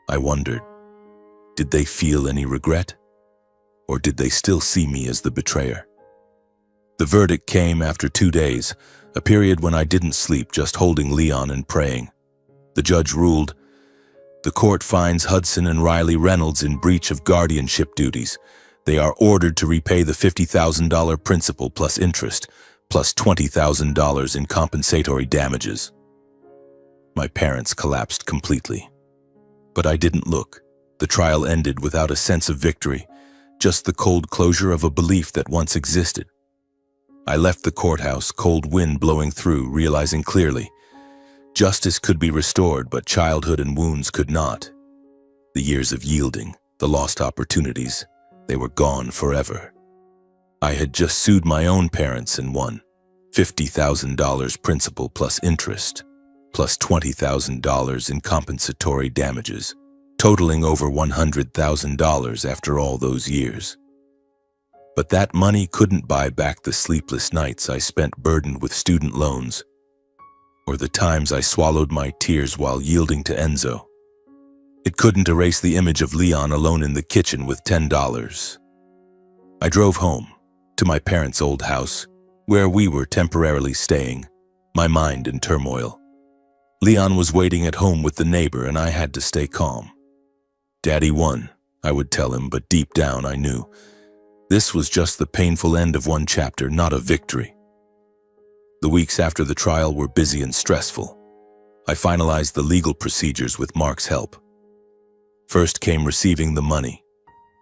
I wondered, did they feel any regret? Or did they still see me as the betrayer? The verdict came after 2 days, a period when I didn't sleep, just holding Leon and praying. The judge ruled, "The court finds Hudson and Riley Reynolds in breach of guardianship duties. They are ordered to repay the $50,000 principal plus interest, plus $20,000 in compensatory damages. My parents collapsed completely. But I didn't look. The trial ended without a sense of victory, just the cold closure of a belief that once existed. I left the courthouse, cold wind blowing through, realizing clearly, justice could be restored, but childhood and wounds could not. The years of yielding, the lost opportunities, they were gone forever. I had just sued my own parents and won $50,000 principal plus interest, plus $20,000 in compensatory damages, totaling over $100,000 after all those years. But that money couldn't buy back the sleepless nights I spent burdened with student loans, or the times I swallowed my tears while yielding to Enzo. It couldn't erase the image of Leon alone in the kitchen with $10. I drove home, to my parents' old house, where we were temporarily staying, my mind in turmoil. Leon was waiting at home with the neighbor, and I had to stay calm. Daddy won, I would tell him, but deep down I knew this was just the painful end of one chapter, not a victory. The weeks after the trial were busy and stressful. I finalized the legal procedures with Mark's help. First came receiving the money.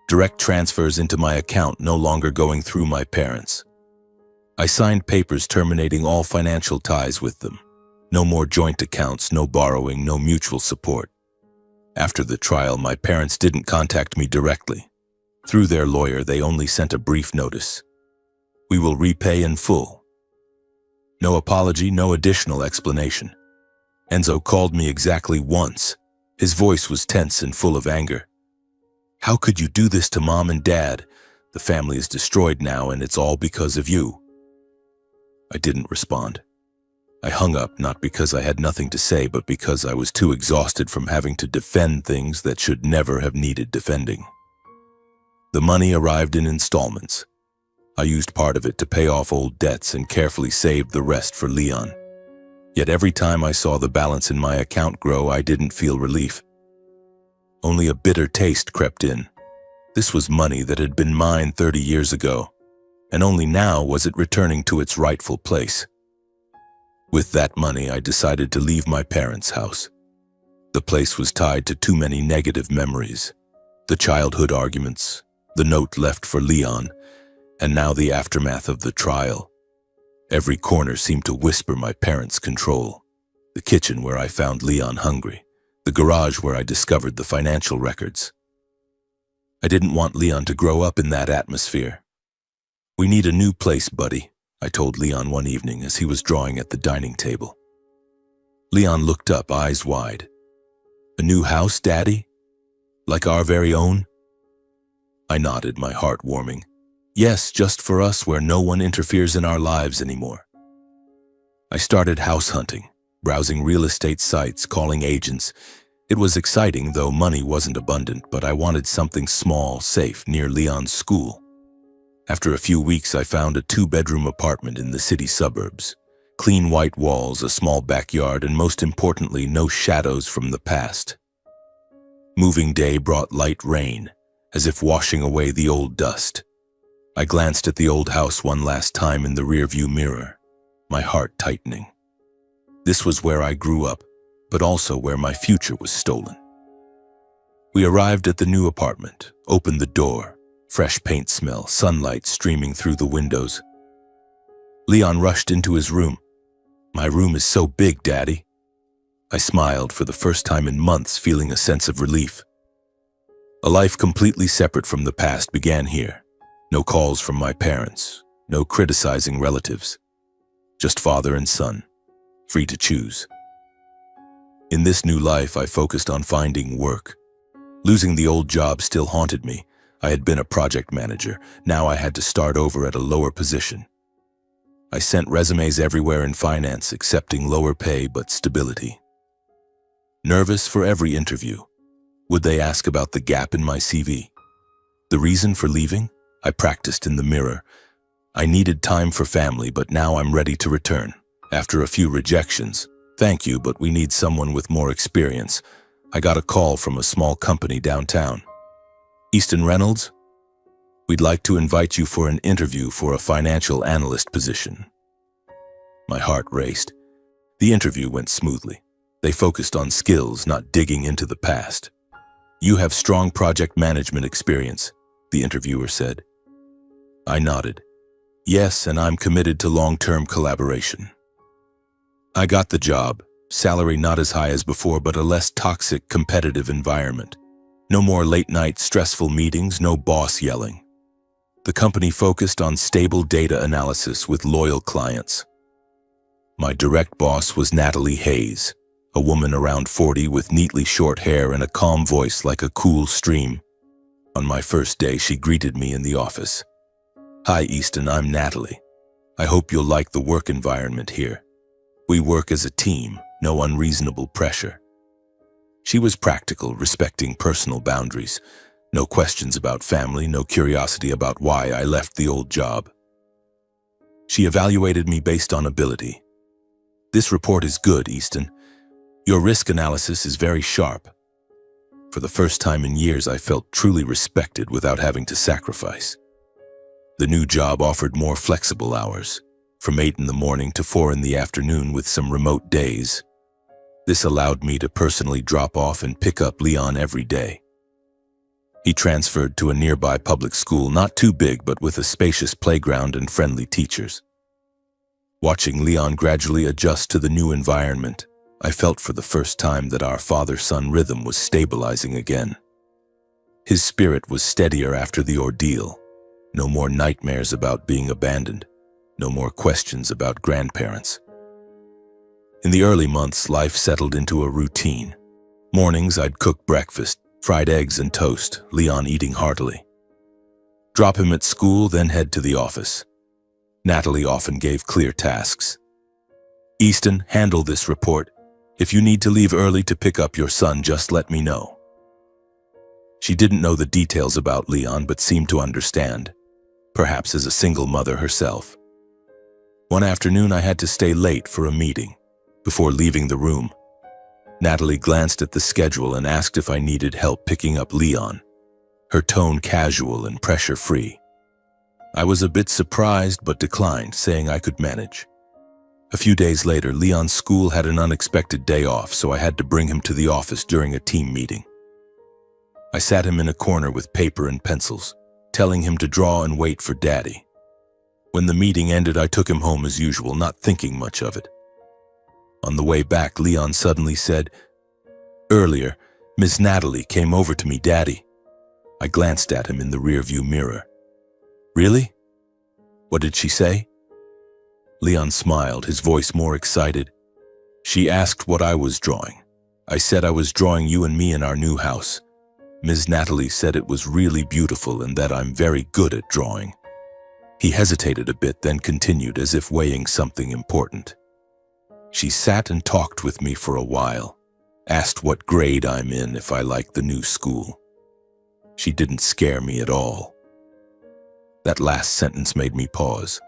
Direct transfers into my account, no longer going through my parents. I signed papers terminating all financial ties with them. No more joint accounts, no borrowing, no mutual support. After the trial, my parents didn't contact me directly. Through their lawyer, they only sent a brief notice. We will repay in full. No apology, no additional explanation. Enzo called me exactly once. His voice was tense and full of anger. How could you do this to Mom and Dad? The family is destroyed now, and it's all because of you. I didn't respond. I hung up, not because I had nothing to say, but because I was too exhausted from having to defend things that should never have needed defending. The money arrived in installments. I used part of it to pay off old debts and carefully saved the rest for Leon. Yet every time I saw the balance in my account grow, I didn't feel relief. Only a bitter taste crept in. This was money that had been mine 30 years ago, and only now was it returning to its rightful place. With that money, I decided to leave my parents' house. The place was tied to too many negative memories. The childhood arguments, the note left for Leon, and now the aftermath of the trial. Every corner seemed to whisper my parents' control. The kitchen where I found Leon hungry. The garage where I discovered the financial records. I didn't want Leon to grow up in that atmosphere. We need a new place, buddy, I told Leon one evening as he was drawing at the dining table. Leon looked up, eyes wide. A new house, Daddy? Like our very own? I nodded, my heart warming. Yes, just for us, where no one interferes in our lives anymore. I started house hunting, browsing real estate sites, calling agents. It was exciting, though money wasn't abundant, but I wanted something small, safe, near Leon's school. After a few weeks, I found a 2-bedroom apartment in the city suburbs. Clean white walls, a small backyard, and most importantly, no shadows from the past. Moving day brought light rain, as if washing away the old dust. I glanced at the old house one last time in the rearview mirror, my heart tightening. This was where I grew up, but also where my future was stolen. We arrived at the new apartment, opened the door. Fresh paint smell, sunlight streaming through the windows. Leon rushed into his room. My room is so big, Daddy. I smiled for the first time in months, feeling a sense of relief. A life completely separate from the past began here. No calls from my parents, no criticizing relatives. Just father and son, free to choose. In this new life, I focused on finding work. Losing the old job still haunted me. I had been a project manager. Now I had to start over at a lower position. I sent resumes everywhere in finance, accepting lower pay but stability. Nervous for every interview. Would they ask about the gap in my CV? The reason for leaving? I practiced in the mirror. I needed time for family, but now I'm ready to return. After a few rejections, thank you, but we need someone with more experience. I got a call from a small company downtown. Easton Reynolds? We'd like to invite you for an interview for a financial analyst position. My heart raced. The interview went smoothly. They focused on skills, not digging into the past. "You have strong project management experience," the interviewer said. I nodded. "Yes, and I'm committed to long-term collaboration." I got the job. Salary not as high as before, but a less toxic, competitive environment. No more late-night stressful meetings, no boss yelling. The company focused on stable data analysis with loyal clients. My direct boss was Natalie Hayes, a woman around 40 with neatly short hair and a calm voice like a cool stream. On my first day, she greeted me in the office. "Hi, Easton, I'm Natalie. I hope you'll like the work environment here. We work as a team, no unreasonable pressure." She was practical, respecting personal boundaries. No questions about family, no curiosity about why I left the old job. She evaluated me based on ability. "This report is good, Easton. Your risk analysis is very sharp." For the first time in years, I felt truly respected without having to sacrifice. The new job offered more flexible hours, from 8 in the morning to 4 in the afternoon with some remote days. This allowed me to personally drop off and pick up Leon every day. He transferred to a nearby public school, not too big, but with a spacious playground and friendly teachers. Watching Leon gradually adjust to the new environment, I felt for the first time that our father-son rhythm was stabilizing again. His spirit was steadier after the ordeal. No more nightmares about being abandoned. No more questions about grandparents. In the early months, life settled into a routine. Mornings, I'd cook breakfast, fried eggs and toast, Leon eating heartily. Drop him at school, then head to the office. Natalie often gave clear tasks. "Easton, handle this report. If you need to leave early to pick up your son, just let me know." She didn't know the details about Leon, but seemed to understand, perhaps as a single mother herself. One afternoon, I had to stay late for a meeting. Before leaving the room, Natalie glanced at the schedule and asked if I needed help picking up Leon, her tone casual and pressure-free. I was a bit surprised but declined, saying I could manage. A few days later, Leon's school had an unexpected day off, so I had to bring him to the office during a team meeting. I sat him in a corner with paper and pencils, telling him to draw and wait for Daddy. When the meeting ended, I took him home as usual, not thinking much of it. On the way back, Leon suddenly said, "Earlier, Miss Natalie came over to me, Daddy." I glanced at him in the rearview mirror. "Really? What did she say?" Leon smiled, his voice more excited. "She asked what I was drawing. I said I was drawing you and me in our new house. Ms. Natalie said it was really beautiful and that I'm very good at drawing." He hesitated a bit, then continued as if weighing something important. "She sat and talked with me for a while, asked what grade I'm in, if I liked the new school. She didn't scare me at all." That last sentence made me pause.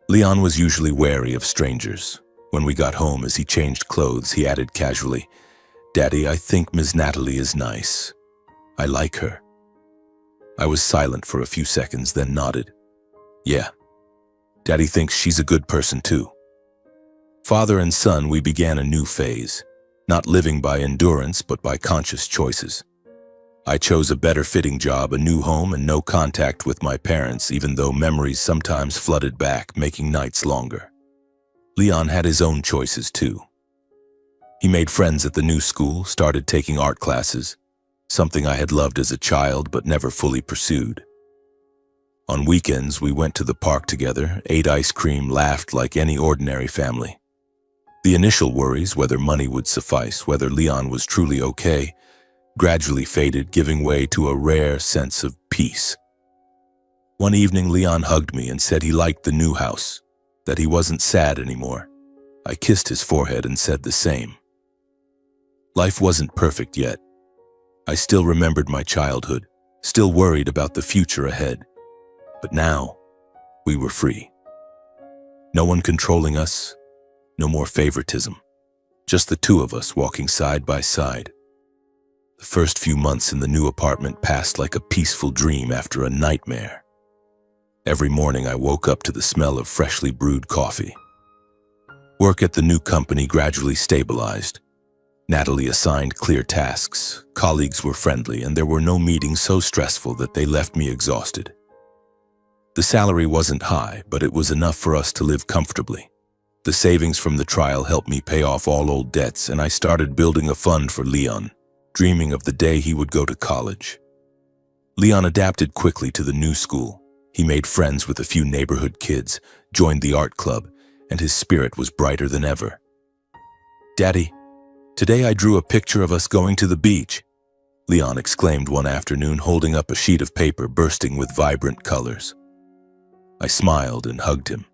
Leon was usually wary of strangers. When we got home, as he changed clothes, he added casually, "Daddy, I think Ms. Natalie is nice. I like her." I was silent for a few seconds, then nodded. "Yeah, Daddy thinks she's a good person too." Father and son, we began a new phase, not living by endurance but by conscious choices. I chose a better-fitting job, a new home, and no contact with my parents, even though memories sometimes flooded back, making nights longer. Leon had his own choices too. He made friends at the new school, started taking art classes, something I had loved as a child but never fully pursued. On weekends, we went to the park together, ate ice cream, laughed like any ordinary family. The initial worries, whether money would suffice, whether Leon was truly okay, gradually faded, giving way to a rare sense of peace. One evening, Leon hugged me and said he liked the new house, that he wasn't sad anymore. I kissed his forehead and said the same. Life wasn't perfect yet. I still remembered my childhood, still worried about the future ahead. But now, we were free. No one controlling us, no more favoritism. Just the two of us walking side by side. The first few months in the new apartment passed like a peaceful dream after a nightmare. Every morning I woke up to the smell of freshly brewed coffee. Work at the new company gradually stabilized. Natalie assigned clear tasks, colleagues were friendly, and there were no meetings so stressful that they left me exhausted. The salary wasn't high, but it was enough for us to live comfortably. The savings from the trial helped me pay off all old debts, and I started building a fund for Leon, dreaming of the day he would go to college. Leon adapted quickly to the new school. He made friends with a few neighborhood kids, joined the art club, and his spirit was brighter than ever. "Daddy, today I drew a picture of us going to the beach," Leon exclaimed one afternoon, holding up a sheet of paper bursting with vibrant colors. I smiled and hugged him.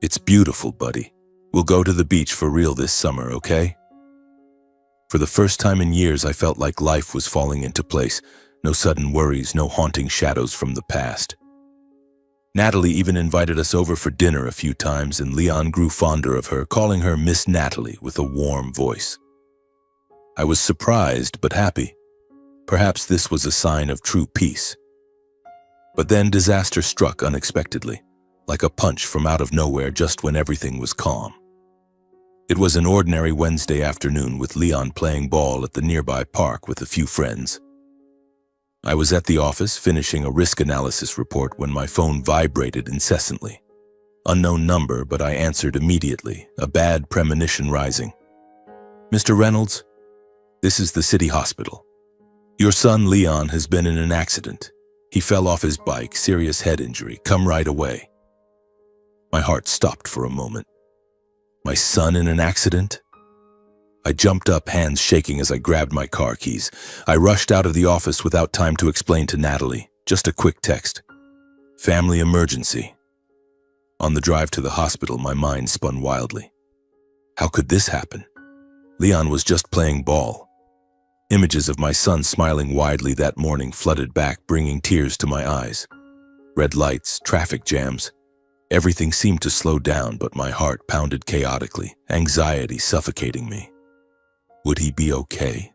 "It's beautiful, buddy. We'll go to the beach for real this summer, okay?" For the first time in years, I felt like life was falling into place. No sudden worries, no haunting shadows from the past. Natalie even invited us over for dinner a few times, and Leon grew fonder of her, calling her Miss Natalie with a warm voice. I was surprised but happy. Perhaps this was a sign of true peace. But then disaster struck unexpectedly, like a punch from out of nowhere just when everything was calm. It was an ordinary Wednesday afternoon with Leon playing ball at the nearby park with a few friends. I was at the office finishing a risk analysis report when my phone vibrated incessantly. Unknown number, but I answered immediately, a bad premonition rising. "Mr. Reynolds, this is the city hospital. Your son Leon has been in an accident. He fell off his bike, serious head injury. Come right away." My heart stopped for a moment. My son in an accident? I jumped up, hands shaking as I grabbed my car keys. I rushed out of the office without time to explain to Natalie. Just a quick text. "Family emergency." On the drive to the hospital, my mind spun wildly. How could this happen? Leon was just playing ball. Images of my son smiling widely that morning flooded back, bringing tears to my eyes. Red lights, traffic jams. Everything seemed to slow down, but my heart pounded chaotically, anxiety suffocating me. Would he be okay?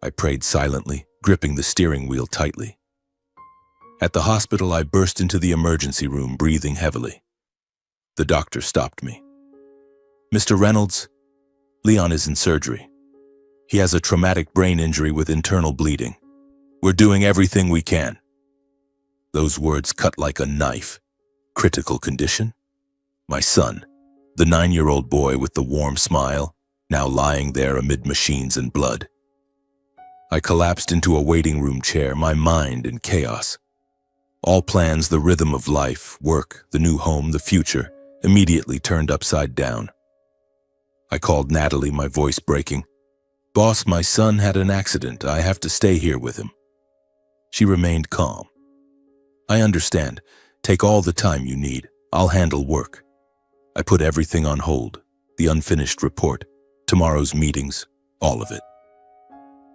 I prayed silently, gripping the steering wheel tightly. At the hospital, I burst into the emergency room, breathing heavily. The doctor stopped me. "Mr. Reynolds, Leon is in surgery. He has a traumatic brain injury with internal bleeding. We're doing everything we can." Those words cut like a knife. Critical condition? My son, the 9-year-old boy with the warm smile, now lying there amid machines and blood. I collapsed into a waiting room chair, my mind in chaos. All plans, the rhythm of life, work, the new home, the future, immediately turned upside down. I called Natalie, my voice breaking. "Boss, my son had an accident. I have to stay here with him." She remained calm. "I understand. Take all the time you need. I'll handle work." I put everything on hold. The unfinished report, tomorrow's meetings, all of it.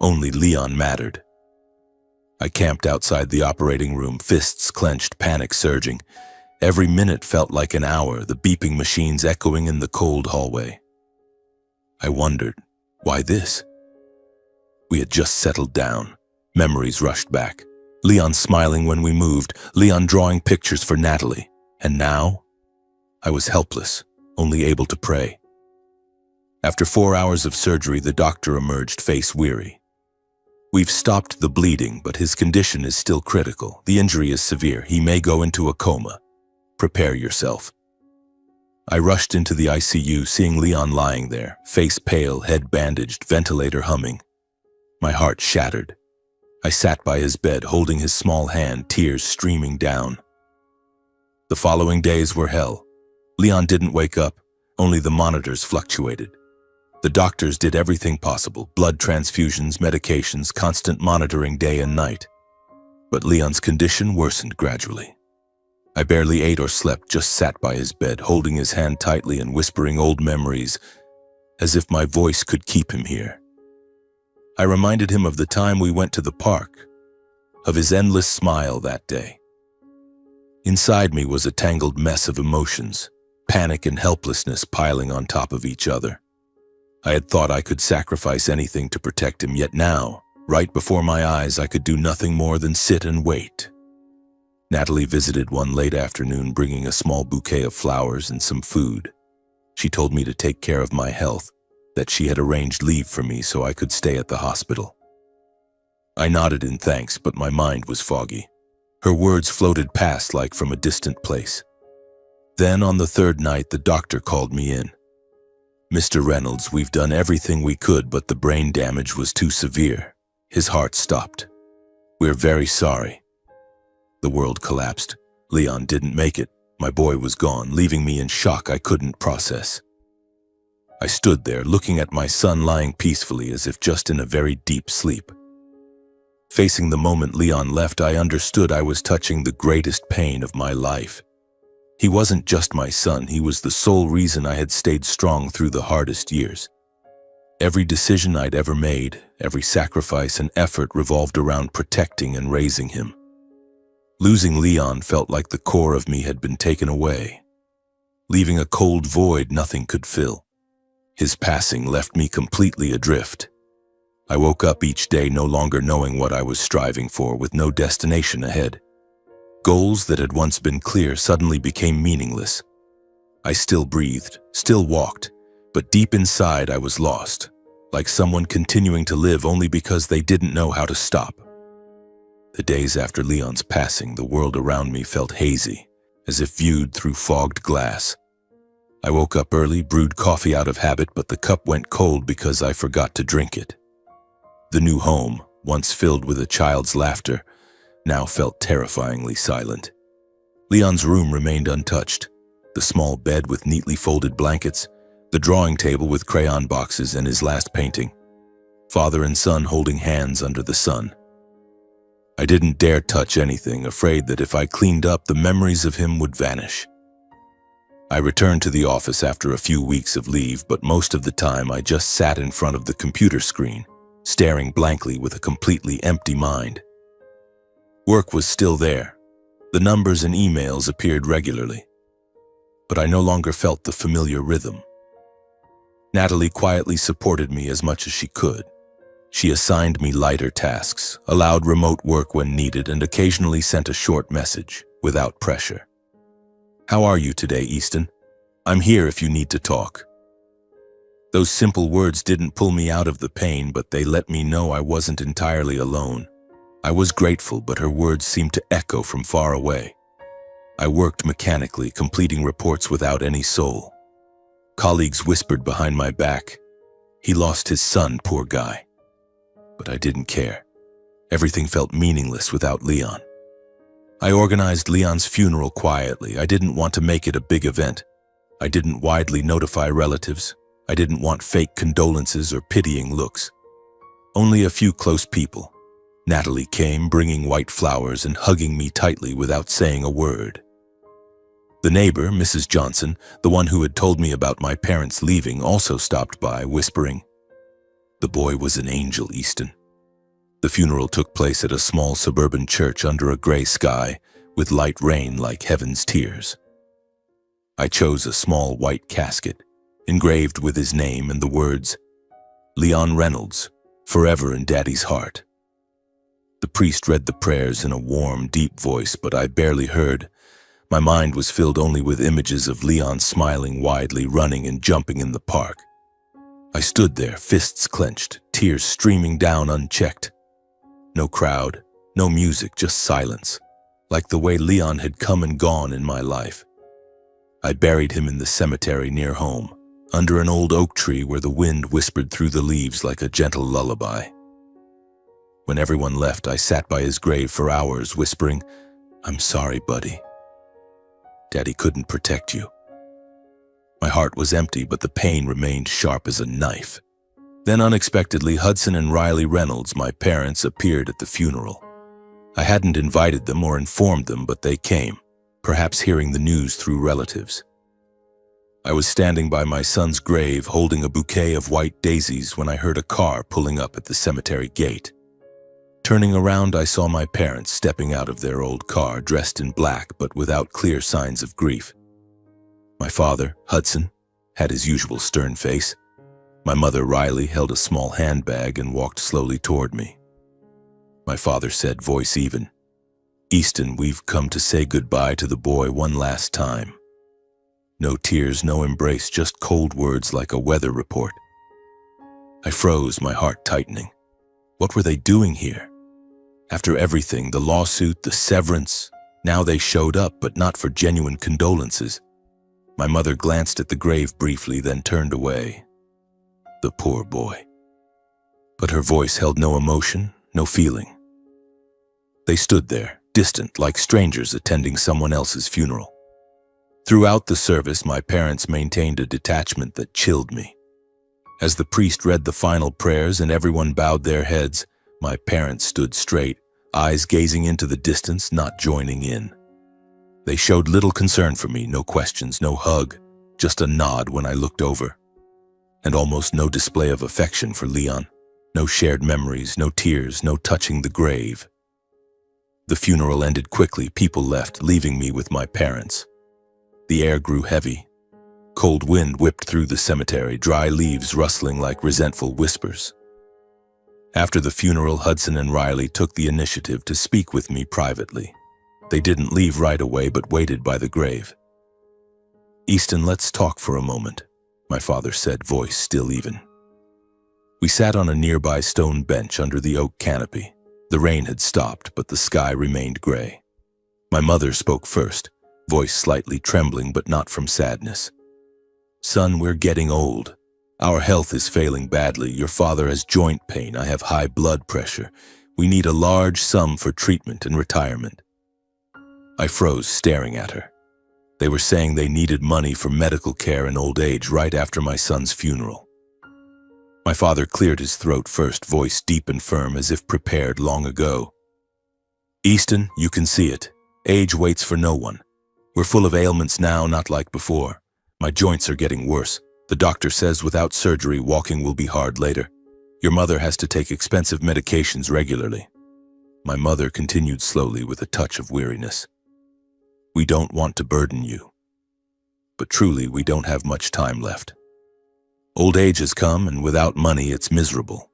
Only Leon mattered. I camped outside the operating room, fists clenched, panic surging. Every minute felt like an hour, the beeping machines echoing in the cold hallway. I wondered, why this? We had just settled down. Memories rushed back. Leon smiling when we moved, Leon drawing pictures for Natalie. And now? I was helpless, only able to pray. After 4 hours of surgery, the doctor emerged, face weary. "We've stopped the bleeding, but his condition is still critical. The injury is severe. He may go into a coma. Prepare yourself." I rushed into the ICU, seeing Leon lying there, face pale, head bandaged, ventilator humming. My heart shattered. I sat by his bed, holding his small hand, tears streaming down. The following days were hell. Leon didn't wake up, only the monitors fluctuated. The doctors did everything possible, blood transfusions, medications, constant monitoring day and night. But Leon's condition worsened gradually. I barely ate or slept, just sat by his bed, holding his hand tightly and whispering old memories, as if my voice could keep him here. I reminded him of the time we went to the park, of his endless smile that day. Inside me was a tangled mess of emotions, panic and helplessness piling on top of each other. I had thought I could sacrifice anything to protect him, yet now, right before my eyes, I could do nothing more than sit and wait. Natalie visited one late afternoon, bringing a small bouquet of flowers and some food. She told me to take care of my health, that she had arranged leave for me so I could stay at the hospital. I nodded in thanks, but my mind was foggy. Her words floated past like from a distant place. Then on the third night, the doctor called me in. "Mr. Reynolds, we've done everything we could, but the brain damage was too severe. His heart stopped. We're very sorry." The world collapsed. Leon didn't make it. My boy was gone, leaving me in shock I couldn't process. I stood there, looking at my son lying peacefully as if just in a very deep sleep. Facing the moment Leon left, I understood I was touching the greatest pain of my life. He wasn't just my son, he was the sole reason I had stayed strong through the hardest years. Every decision I'd ever made, every sacrifice and effort revolved around protecting and raising him. Losing Leon felt like the core of me had been taken away, leaving a cold void nothing could fill. His passing left me completely adrift. I woke up each day no longer knowing what I was striving for, with no destination ahead. Goals that had once been clear suddenly became meaningless. I still breathed, still walked, but deep inside I was lost, like someone continuing to live only because they didn't know how to stop. The days after Leon's passing, the world around me felt hazy, as if viewed through fogged glass. I woke up early, brewed coffee out of habit, but the cup went cold because I forgot to drink it. The new home, once filled with a child's laughter, now felt terrifyingly silent. Leon's room remained untouched. The small bed with neatly folded blankets, the drawing table with crayon boxes, and his last painting. Father and son holding hands under the sun. I didn't dare touch anything, afraid that if I cleaned up, the memories of him would vanish. I returned to the office after a few weeks of leave, but most of the time I just sat in front of the computer screen, staring blankly with a completely empty mind. Work was still there. The numbers and emails appeared regularly, but I no longer felt the familiar rhythm. Natalie quietly supported me as much as she could. She assigned me lighter tasks, allowed remote work when needed, and occasionally sent a short message, without pressure. "How are you today, Easton? I'm here if you need to talk." Those simple words didn't pull me out of the pain, but they let me know I wasn't entirely alone. I was grateful, but her words seemed to echo from far away. I worked mechanically, completing reports without any soul. Colleagues whispered behind my back, "He lost his son, poor guy." But I didn't care. Everything felt meaningless without Leon. I organized Leon's funeral quietly. I didn't want to make it a big event. I didn't widely notify relatives. I didn't want fake condolences or pitying looks. Only a few close people. Natalie came, bringing white flowers and hugging me tightly without saying a word. The neighbor, Mrs. Johnson, the one who had told me about my parents leaving, also stopped by, whispering, "The boy was an angel, Easton." The funeral took place at a small suburban church under a gray sky, with light rain like heaven's tears. I chose a small white casket, engraved with his name and the words, "Leon Reynolds, forever in Daddy's heart." The priest read the prayers in a warm, deep voice, but I barely heard. My mind was filled only with images of Leon smiling widely, running and jumping in the park. I stood there, fists clenched, tears streaming down unchecked. No crowd, no music, just silence, like the way Leon had come and gone in my life. I buried him in the cemetery near home, under an old oak tree where the wind whispered through the leaves like a gentle lullaby. When everyone left, I sat by his grave for hours, whispering, "I'm sorry, buddy. Daddy couldn't protect you." My heart was empty, but the pain remained sharp as a knife. Then unexpectedly, Hudson and Riley Reynolds, my parents, appeared at the funeral. I hadn't invited them or informed them, but they came, perhaps hearing the news through relatives. I was standing by my son's grave, holding a bouquet of white daisies, when I heard a car pulling up at the cemetery gate. Turning around, I saw my parents stepping out of their old car, dressed in black but without clear signs of grief. My father, Hudson, had his usual stern face. My mother, Riley, held a small handbag and walked slowly toward me. My father said, voice even, "Easton, we've come to say goodbye to the boy one last time." No tears, no embrace, just cold words like a weather report. I froze, my heart tightening. What were they doing here? After everything, the lawsuit, the severance, now they showed up, but not for genuine condolences. My mother glanced at the grave briefly, then turned away. The poor boy. But her voice held no emotion, no feeling. They stood there, distant, like strangers attending someone else's funeral. Throughout the service, my parents maintained a detachment that chilled me. As the priest read the final prayers and everyone bowed their heads, my parents stood straight, eyes gazing into the distance, not joining in. They showed little concern for me, no questions, no hug, just a nod when I looked over. And almost no display of affection for Leon. No shared memories, no tears, no touching the grave. The funeral ended quickly, people left, leaving me with my parents. The air grew heavy. Cold wind whipped through the cemetery, dry leaves rustling like resentful whispers. After the funeral, Hudson and Riley took the initiative to speak with me privately. They didn't leave right away, but waited by the grave. "Easton, let's talk for a moment," my father said, voice still even. We sat on a nearby stone bench under the oak canopy. The rain had stopped, but the sky remained gray. My mother spoke first, voice slightly trembling, but not from sadness. "Son, we're getting old. Our health is failing badly. Your father has joint pain. I have high blood pressure. We need a large sum for treatment and retirement." I froze, staring at her. They were saying they needed money for medical care and old age right after my son's funeral. My father cleared his throat first, voice deep and firm as if prepared long ago. "Easton, you can see it. Age waits for no one. We're full of ailments now, not like before. My joints are getting worse. The doctor says without surgery, walking will be hard later. Your mother has to take expensive medications regularly." My mother continued slowly with a touch of weariness. "We don't want to burden you. But truly, we don't have much time left. Old age has come, and without money, it's miserable."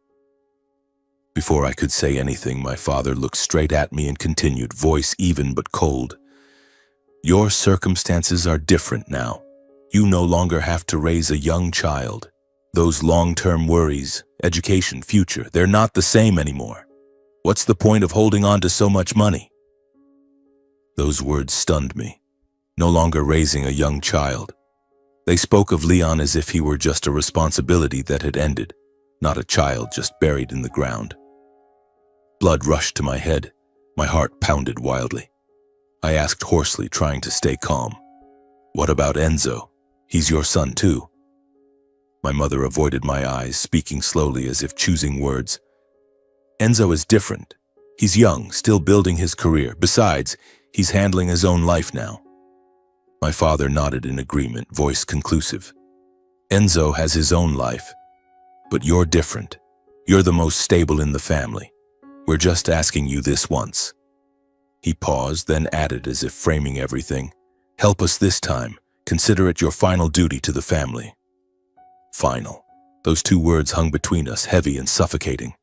Before I could say anything, my father looked straight at me and continued, voice even but cold. "Your circumstances are different now. You no longer have to raise a young child. Those long-term worries, education, future, they're not the same anymore. What's the point of holding on to so much money?" Those words stunned me. No longer raising a young child. They spoke of Leon as if he were just a responsibility that had ended, not a child just buried in the ground. Blood rushed to my head. My heart pounded wildly. I asked hoarsely, trying to stay calm. "What about Enzo? He's your son too." My mother avoided my eyes, speaking slowly as if choosing words. "Enzo is different. He's young, still building his career. Besides, he's handling his own life now." My father nodded in agreement, voice conclusive. "Enzo has his own life. But you're different. You're the most stable in the family. We're just asking you this once." He paused, then added as if framing everything. "Help us this time. Consider it your final duty to the family." Final. Those two words hung between us, heavy and suffocating.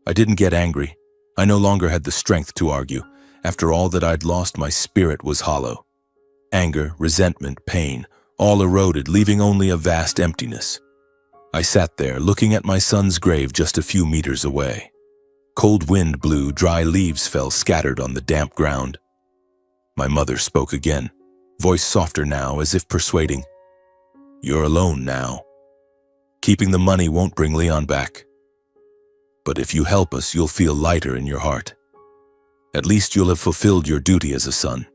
I didn't get angry. I no longer had the strength to argue. After all that I'd lost, my spirit was hollow. Anger, resentment, pain, all eroded, leaving only a vast emptiness. I sat there, looking at my son's grave just a few meters away. Cold wind blew, dry leaves fell scattered on the damp ground. My mother spoke again, voice softer now, as if persuading. "You're alone now. Keeping the money won't bring Leon back. But if you help us, you'll feel lighter in your heart. At least you'll have fulfilled your duty as a son."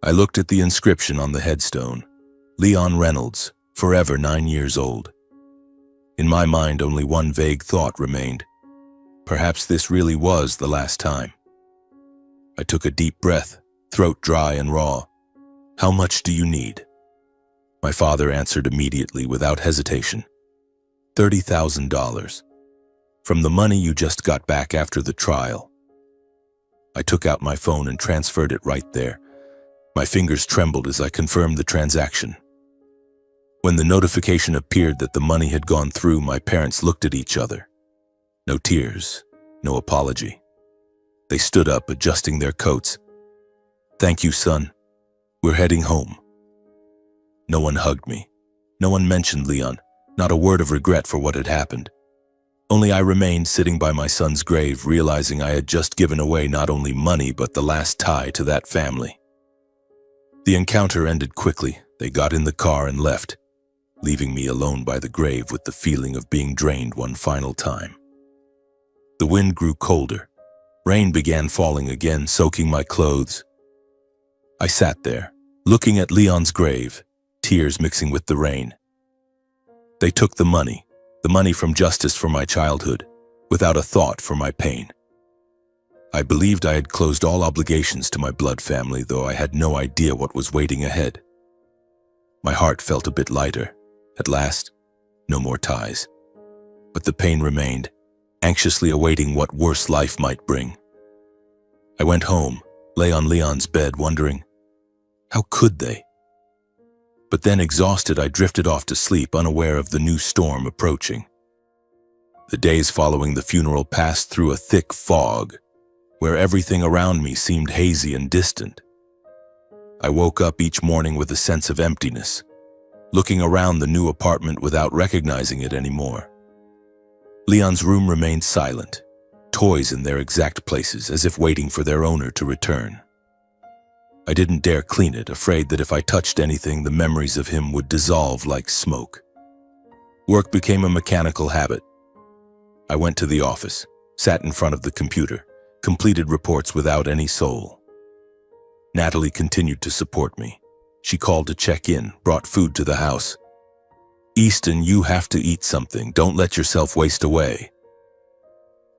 I looked at the inscription on the headstone. Leon Reynolds, forever 9 years old. In my mind, only one vague thought remained. Perhaps this really was the last time. I took a deep breath, throat dry and raw. "How much do you need?" My father answered immediately, without hesitation. $30,000. From the money you just got back after the trial. I took out my phone and transferred it right there. My fingers trembled as I confirmed the transaction. When the notification appeared that the money had gone through, my parents looked at each other. No tears, no apology. They stood up, adjusting their coats. "Thank you, son. We're heading home." No one hugged me. No one mentioned Leon, not a word of regret for what had happened. Only I remained sitting by my son's grave, realizing I had just given away not only money but the last tie to that family. The encounter ended quickly. They got in the car and left, leaving me alone by the grave with the feeling of being drained one final time. The wind grew colder. Rain began falling again, soaking my clothes. I sat there, looking at Leon's grave, tears mixing with the rain. They took the money from justice for my childhood, without a thought for my pain. I believed I had closed all obligations to my blood family, though I had no idea what was waiting ahead. My heart felt a bit lighter. At last, no more ties. But the pain remained, anxiously awaiting what worse life might bring. I went home, lay on Leon's bed, wondering, how could they? But then, exhausted, I drifted off to sleep, unaware of the new storm approaching. The days following the funeral passed through a thick fog, where everything around me seemed hazy and distant. I woke up each morning with a sense of emptiness, looking around the new apartment without recognizing it anymore. Leon's room remained silent, toys in their exact places, as if waiting for their owner to return. I didn't dare clean it, afraid that if I touched anything, the memories of him would dissolve like smoke. Work became a mechanical habit. I went to the office, sat in front of the computer, completed reports without any soul. Natalie continued to support me. She called to check in, brought food to the house. "Easton, you have to eat something. Don't let yourself waste away."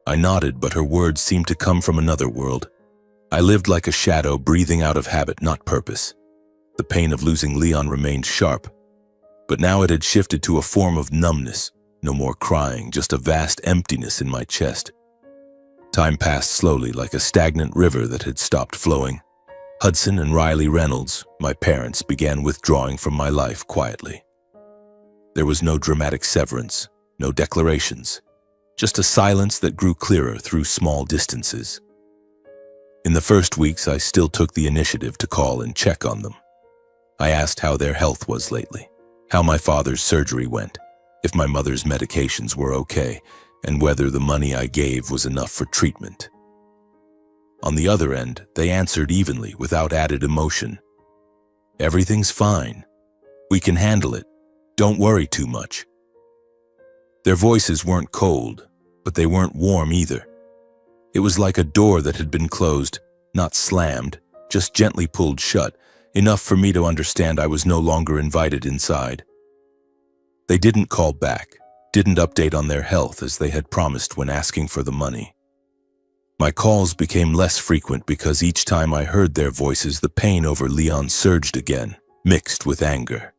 I nodded, but her words seemed to come from another world. I lived like a shadow, breathing out of habit, not purpose. The pain of losing Leon remained sharp, but now it had shifted to a form of numbness. No more crying, just a vast emptiness in my chest. Time passed slowly, like a stagnant river that had stopped flowing. Hudson and Riley Reynolds, my parents, began withdrawing from my life quietly. There was no dramatic severance, no declarations, just a silence that grew clearer through small distances. In the first weeks, I still took the initiative to call and check on them. I asked how their health was lately, how my father's surgery went, if my mother's medications were okay, and whether the money I gave was enough for treatment. On the other end, they answered evenly, without added emotion. "Everything's fine. We can handle it. Don't worry too much." Their voices weren't cold, but they weren't warm either. It was like a door that had been closed, not slammed, just gently pulled shut, enough for me to understand I was no longer invited inside. They didn't call back, didn't update on their health as they had promised when asking for the money. My calls became less frequent because each time I heard their voices, the pain over Leon surged again, mixed with anger.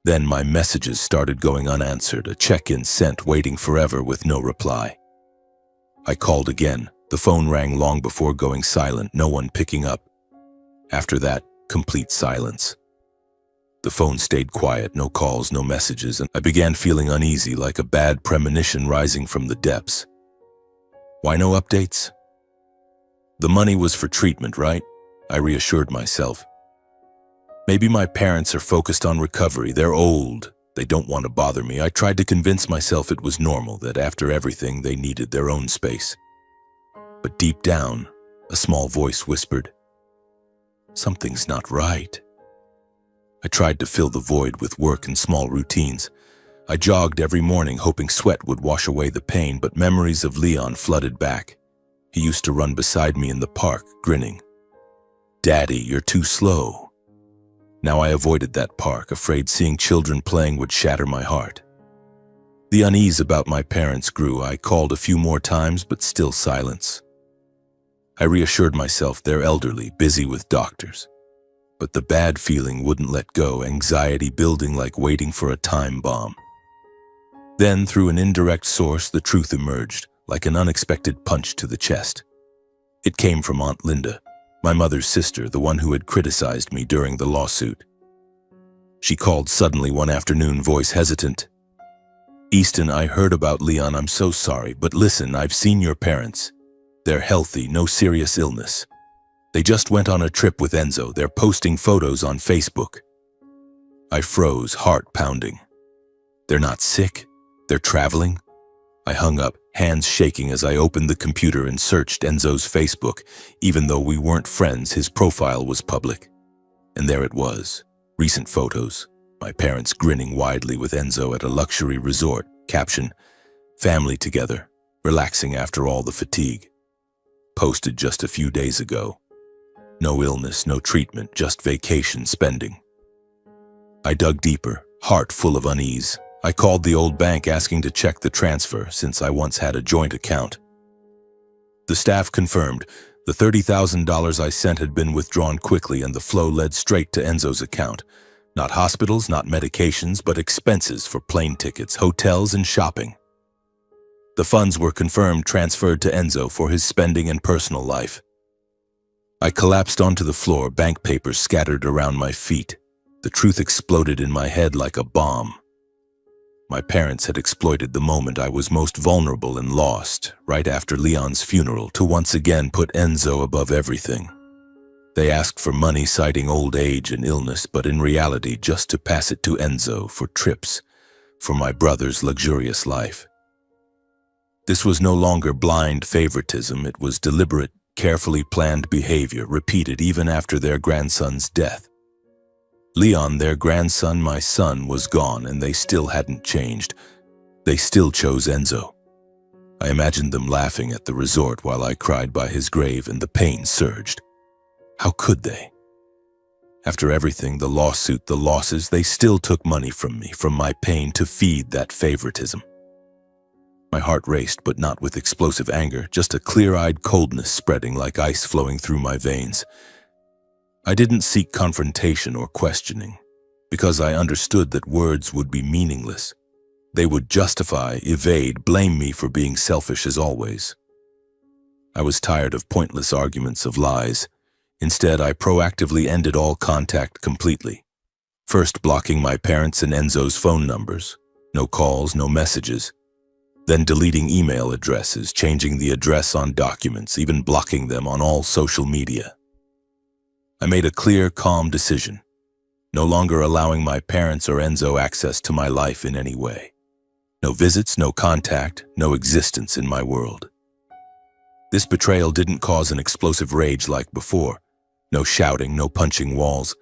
Then my messages started going unanswered, a check-in sent, waiting forever with no reply. I called again. The phone rang long before going silent, no one picking up. After that, complete silence. The phone stayed quiet, no calls, no messages, and I began feeling uneasy, like a bad premonition rising from the depths. Why no updates? The money was for treatment, right? I reassured myself. Maybe my parents are focused on recovery. They're old. They don't want to bother me. I tried to convince myself it was normal, that after everything, they needed their own space. But deep down, a small voice whispered, "Something's not right." I tried to fill the void with work and small routines. I jogged every morning, hoping sweat would wash away the pain, but memories of Leon flooded back. He used to run beside me in the park, grinning. "Daddy, you're too slow." Now I avoided that park, afraid seeing children playing would shatter my heart. The unease about my parents grew. I called a few more times, but still silence. I reassured myself they're elderly, busy with doctors. But the bad feeling wouldn't let go, anxiety building like waiting for a time bomb. Then, through an indirect source, the truth emerged, like an unexpected punch to the chest. It came from Aunt Linda, my mother's sister, the one who had criticized me during the lawsuit. She called suddenly one afternoon, voice hesitant. "Easton, I heard about Leon. I'm so sorry, but listen, I've seen your parents. They're healthy, no serious illness. They just went on a trip with Enzo. They're posting photos on Facebook." I froze, heart pounding. They're not sick. They're traveling. I hung up, hands shaking as I opened the computer and searched Enzo's Facebook. Even though we weren't friends, his profile was public. And there it was, recent photos. My parents grinning widely with Enzo at a luxury resort. Caption, family together, relaxing after all the fatigue. Posted just a few days ago. No illness, no treatment, just vacation spending. I dug deeper, heart full of unease. I called the old bank asking to check the transfer since I once had a joint account. The staff confirmed the $30,000 I sent had been withdrawn quickly and the flow led straight to Enzo's account. Not hospitals, not medications, but expenses for plane tickets, hotels, and shopping. The funds were confirmed transferred to Enzo for his spending and personal life. I collapsed onto the floor, bank papers scattered around my feet. The truth exploded in my head like a bomb. My parents had exploited the moment I was most vulnerable and lost, right after Leon's funeral, to once again put Enzo above everything. They asked for money citing old age and illness, but in reality just to pass it to Enzo for trips, for my brother's luxurious life. This was no longer blind favoritism, it was deliberate, carefully planned behavior, repeated even after their grandson's death. Leon, their grandson, my son, was gone, and they still hadn't changed. They still chose Enzo. I imagined them laughing at the resort while I cried by his grave, and the pain surged. How could they? After everything, the lawsuit, the losses, they still took money from me, from my pain, to feed that favoritism. My heart raced, but not with explosive anger, just a clear-eyed coldness spreading like ice flowing through my veins. I didn't seek confrontation or questioning, because I understood that words would be meaningless. They would justify, evade, blame me for being selfish as always. I was tired of pointless arguments, of lies. Instead, I proactively ended all contact completely. First blocking my parents' and Enzo's phone numbers. No calls, no messages. Then deleting email addresses, changing the address on documents, even blocking them on all social media. I made a clear, calm decision, no longer allowing my parents or Enzo access to my life in any way. No visits, no contact, no existence in my world. This betrayal didn't cause an explosive rage like before, no shouting, no punching walls,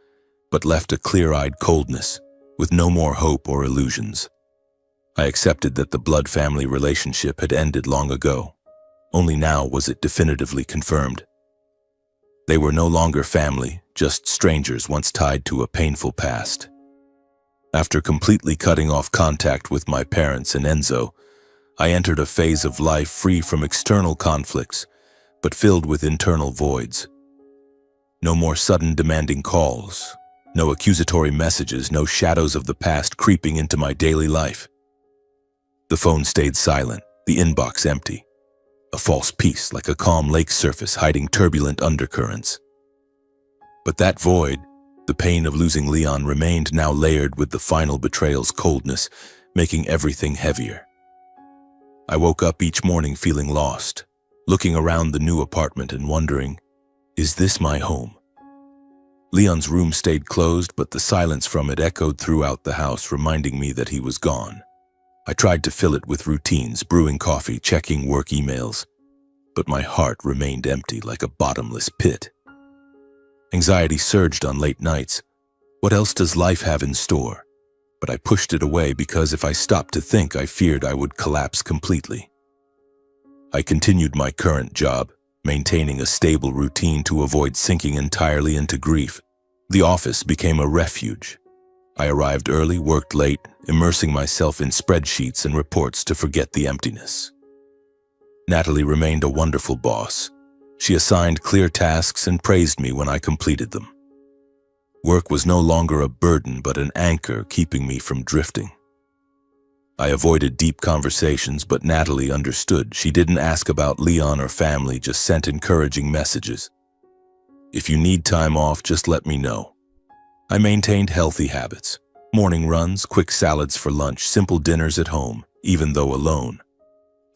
but left a clear-eyed coldness, with no more hope or illusions. I accepted that the blood family relationship had ended long ago. Only now was it definitively confirmed. They were no longer family, just strangers once tied to a painful past. After completely cutting off contact with my parents and Enzo, I entered a phase of life free from external conflicts, but filled with internal voids. No more sudden demanding calls, no accusatory messages, no shadows of the past creeping into my daily life. The phone stayed silent, the inbox empty. A false peace, like a calm lake surface hiding turbulent undercurrents. But that void, the pain of losing Leon, remained, now layered with the final betrayal's coldness, making everything heavier. I woke up each morning feeling lost, looking around the new apartment and wondering, is this my home? Leon's room stayed closed, but the silence from it echoed throughout the house, reminding me that he was gone. I tried to fill it with routines, brewing coffee, checking work emails, but my heart remained empty like a bottomless pit. Anxiety surged on late nights. What else does life have in store? But I pushed it away because if I stopped to think, I feared I would collapse completely. I continued my current job, maintaining a stable routine to avoid sinking entirely into grief. The office became a refuge. I arrived early, worked late, immersing myself in spreadsheets and reports to forget the emptiness. Natalie remained a wonderful boss. She assigned clear tasks and praised me when I completed them. Work was no longer a burden but an anchor keeping me from drifting. I avoided deep conversations, but Natalie understood. She didn't ask about Leon or family, just sent encouraging messages. If you need time off, just let me know. I maintained healthy habits. Morning runs, quick salads for lunch, simple dinners at home, even though alone.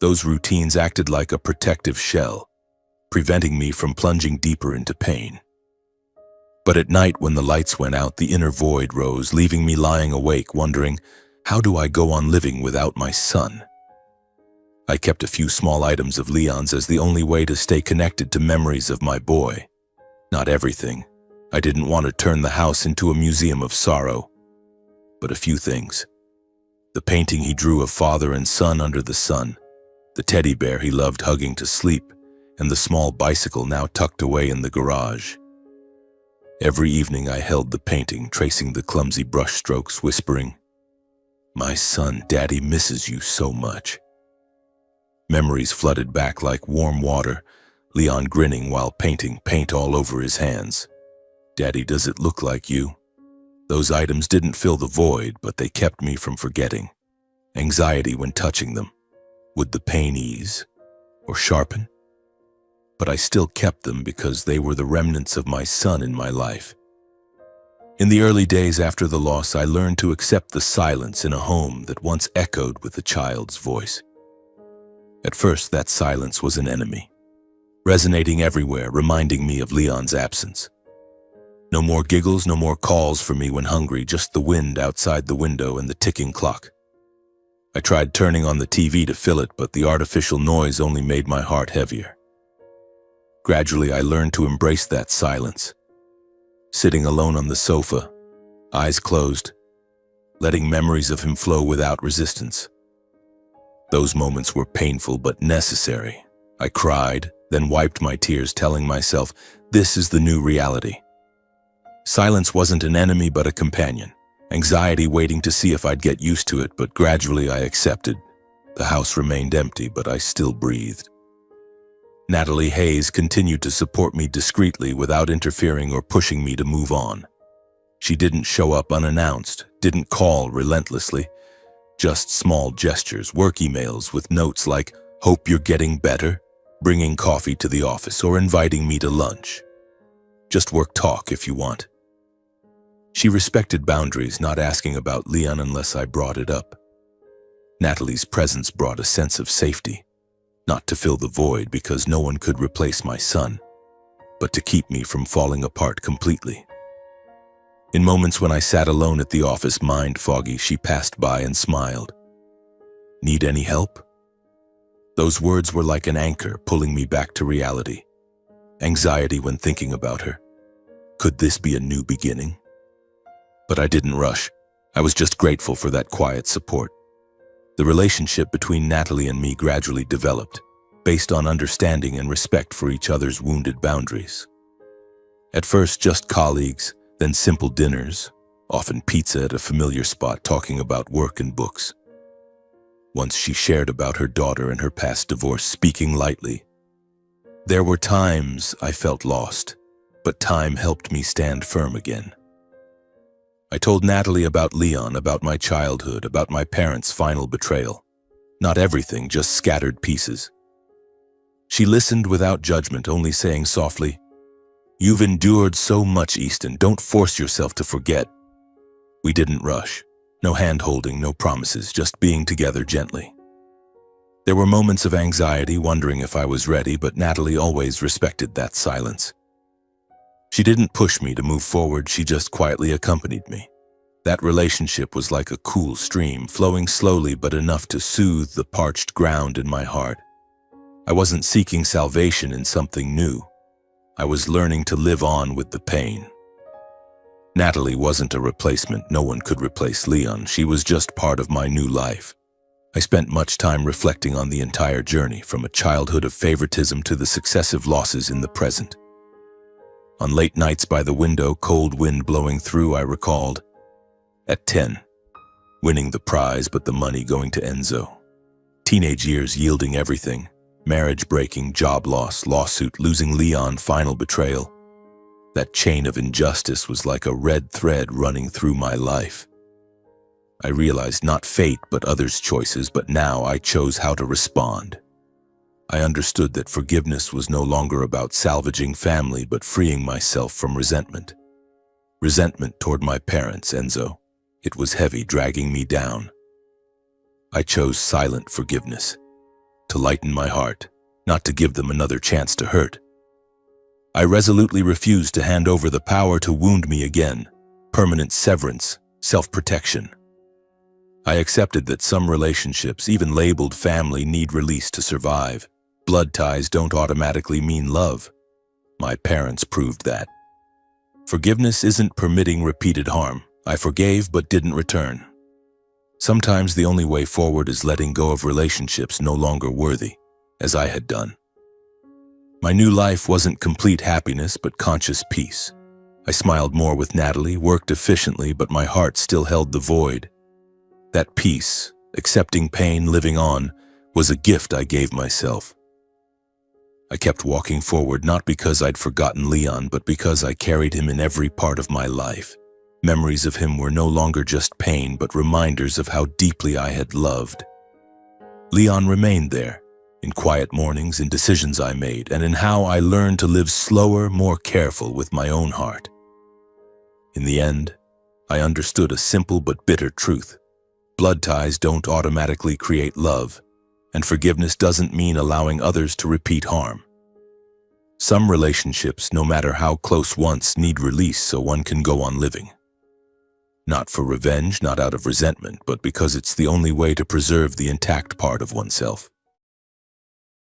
Those routines acted like a protective shell, preventing me from plunging deeper into pain. But at night when the lights went out, the inner void rose, leaving me lying awake, wondering, how do I go on living without my son? I kept a few small items of Leon's as the only way to stay connected to memories of my boy. Not everything. I didn't want to turn the house into a museum of sorrow. But a few things. The painting he drew of father and son under the sun, the teddy bear he loved hugging to sleep, and the small bicycle now tucked away in the garage. Every evening I held the painting, tracing the clumsy brush strokes, whispering, "My son, Daddy misses you so much." Memories flooded back like warm water, Leon grinning while painting paint all over his hands. "Daddy, does it look like you?" Those items didn't fill the void, but they kept me from forgetting. Anxiety when touching them. Would the pain ease or sharpen? But I still kept them because they were the remnants of my son in my life. In the early days after the loss, I learned to accept the silence in a home that once echoed with a child's voice. At first, that silence was an enemy, resonating everywhere, reminding me of Leon's absence. No more giggles, no more calls for me when hungry, just the wind outside the window and the ticking clock. I tried turning on the TV to fill it, but the artificial noise only made my heart heavier. Gradually, I learned to embrace that silence, sitting alone on the sofa, eyes closed, letting memories of him flow without resistance. Those moments were painful but necessary. I cried, then wiped my tears, telling myself, this is the new reality. Silence wasn't an enemy but a companion. Anxiety waiting to see if I'd get used to it, but gradually I accepted. The house remained empty, but I still breathed. Natalie Hayes continued to support me discreetly without interfering or pushing me to move on. She didn't show up unannounced, didn't call relentlessly. Just small gestures, work emails with notes like, "Hope you're getting better," bringing coffee to the office, or inviting me to lunch. "Just work talk if you want." She respected boundaries, not asking about Leon unless I brought it up. Natalie's presence brought a sense of safety, not to fill the void because no one could replace my son, but to keep me from falling apart completely. In moments when I sat alone at the office, mind foggy, she passed by and smiled. "Need any help?" Those words were like an anchor, pulling me back to reality. Anxiety when thinking about her. Could this be a new beginning? But I didn't rush. I was just grateful for that quiet support. The relationship between Natalie and me gradually developed, based on understanding and respect for each other's wounded boundaries. At first, just colleagues, then simple dinners, often pizza at a familiar spot, talking about work and books. Once she shared about her daughter and her past divorce, speaking lightly. There were times I felt lost, but time helped me stand firm again. I told Natalie about Leon, about my childhood, about my parents' final betrayal. Not everything, just scattered pieces. She listened without judgment, only saying softly, "You've endured so much, Easton. Don't force yourself to forget." We didn't rush. No hand-holding, no promises, just being together gently. There were moments of anxiety, wondering if I was ready, but Natalie always respected that silence. She didn't push me to move forward, she just quietly accompanied me. That relationship was like a cool stream, flowing slowly but enough to soothe the parched ground in my heart. I wasn't seeking salvation in something new. I was learning to live on with the pain. Natalie wasn't a replacement. No one could replace Leon. She was just part of my new life. I spent much time reflecting on the entire journey, from a childhood of favoritism to the successive losses in the present. On late nights by the window, cold wind blowing through, I recalled, at 10, winning the prize but the money going to Enzo. Teenage years yielding everything. Marriage breaking, job loss, lawsuit, losing Leon, final betrayal. That chain of injustice was like a red thread running through my life. I realized not fate but others' choices, but now I chose how to respond. I understood that forgiveness was no longer about salvaging family but freeing myself from resentment. Resentment toward my parents, Enzo. It was heavy, dragging me down. I chose silent forgiveness. To lighten my heart, not to give them another chance to hurt. I resolutely refused to hand over the power to wound me again. Permanent severance, self-protection. I accepted that some relationships, even labeled family, need release to survive. Blood ties don't automatically mean love. My parents proved that. Forgiveness isn't permitting repeated harm. I forgave but didn't return. Sometimes the only way forward is letting go of relationships no longer worthy, as I had done. My new life wasn't complete happiness but conscious peace. I smiled more with Natalie, worked efficiently, but my heart still held the void. That peace, accepting pain, living on, was a gift I gave myself. I kept walking forward not because I'd forgotten Leon, but because I carried him in every part of my life. Memories of him were no longer just pain, but reminders of how deeply I had loved. Leon remained there, in quiet mornings, in decisions I made, and in how I learned to live slower, more careful with my own heart. In the end, I understood a simple but bitter truth. Blood ties don't automatically create love, and forgiveness doesn't mean allowing others to repeat harm. Some relationships, no matter how close once, need release so one can go on living. Not for revenge, not out of resentment, but because it's the only way to preserve the intact part of oneself.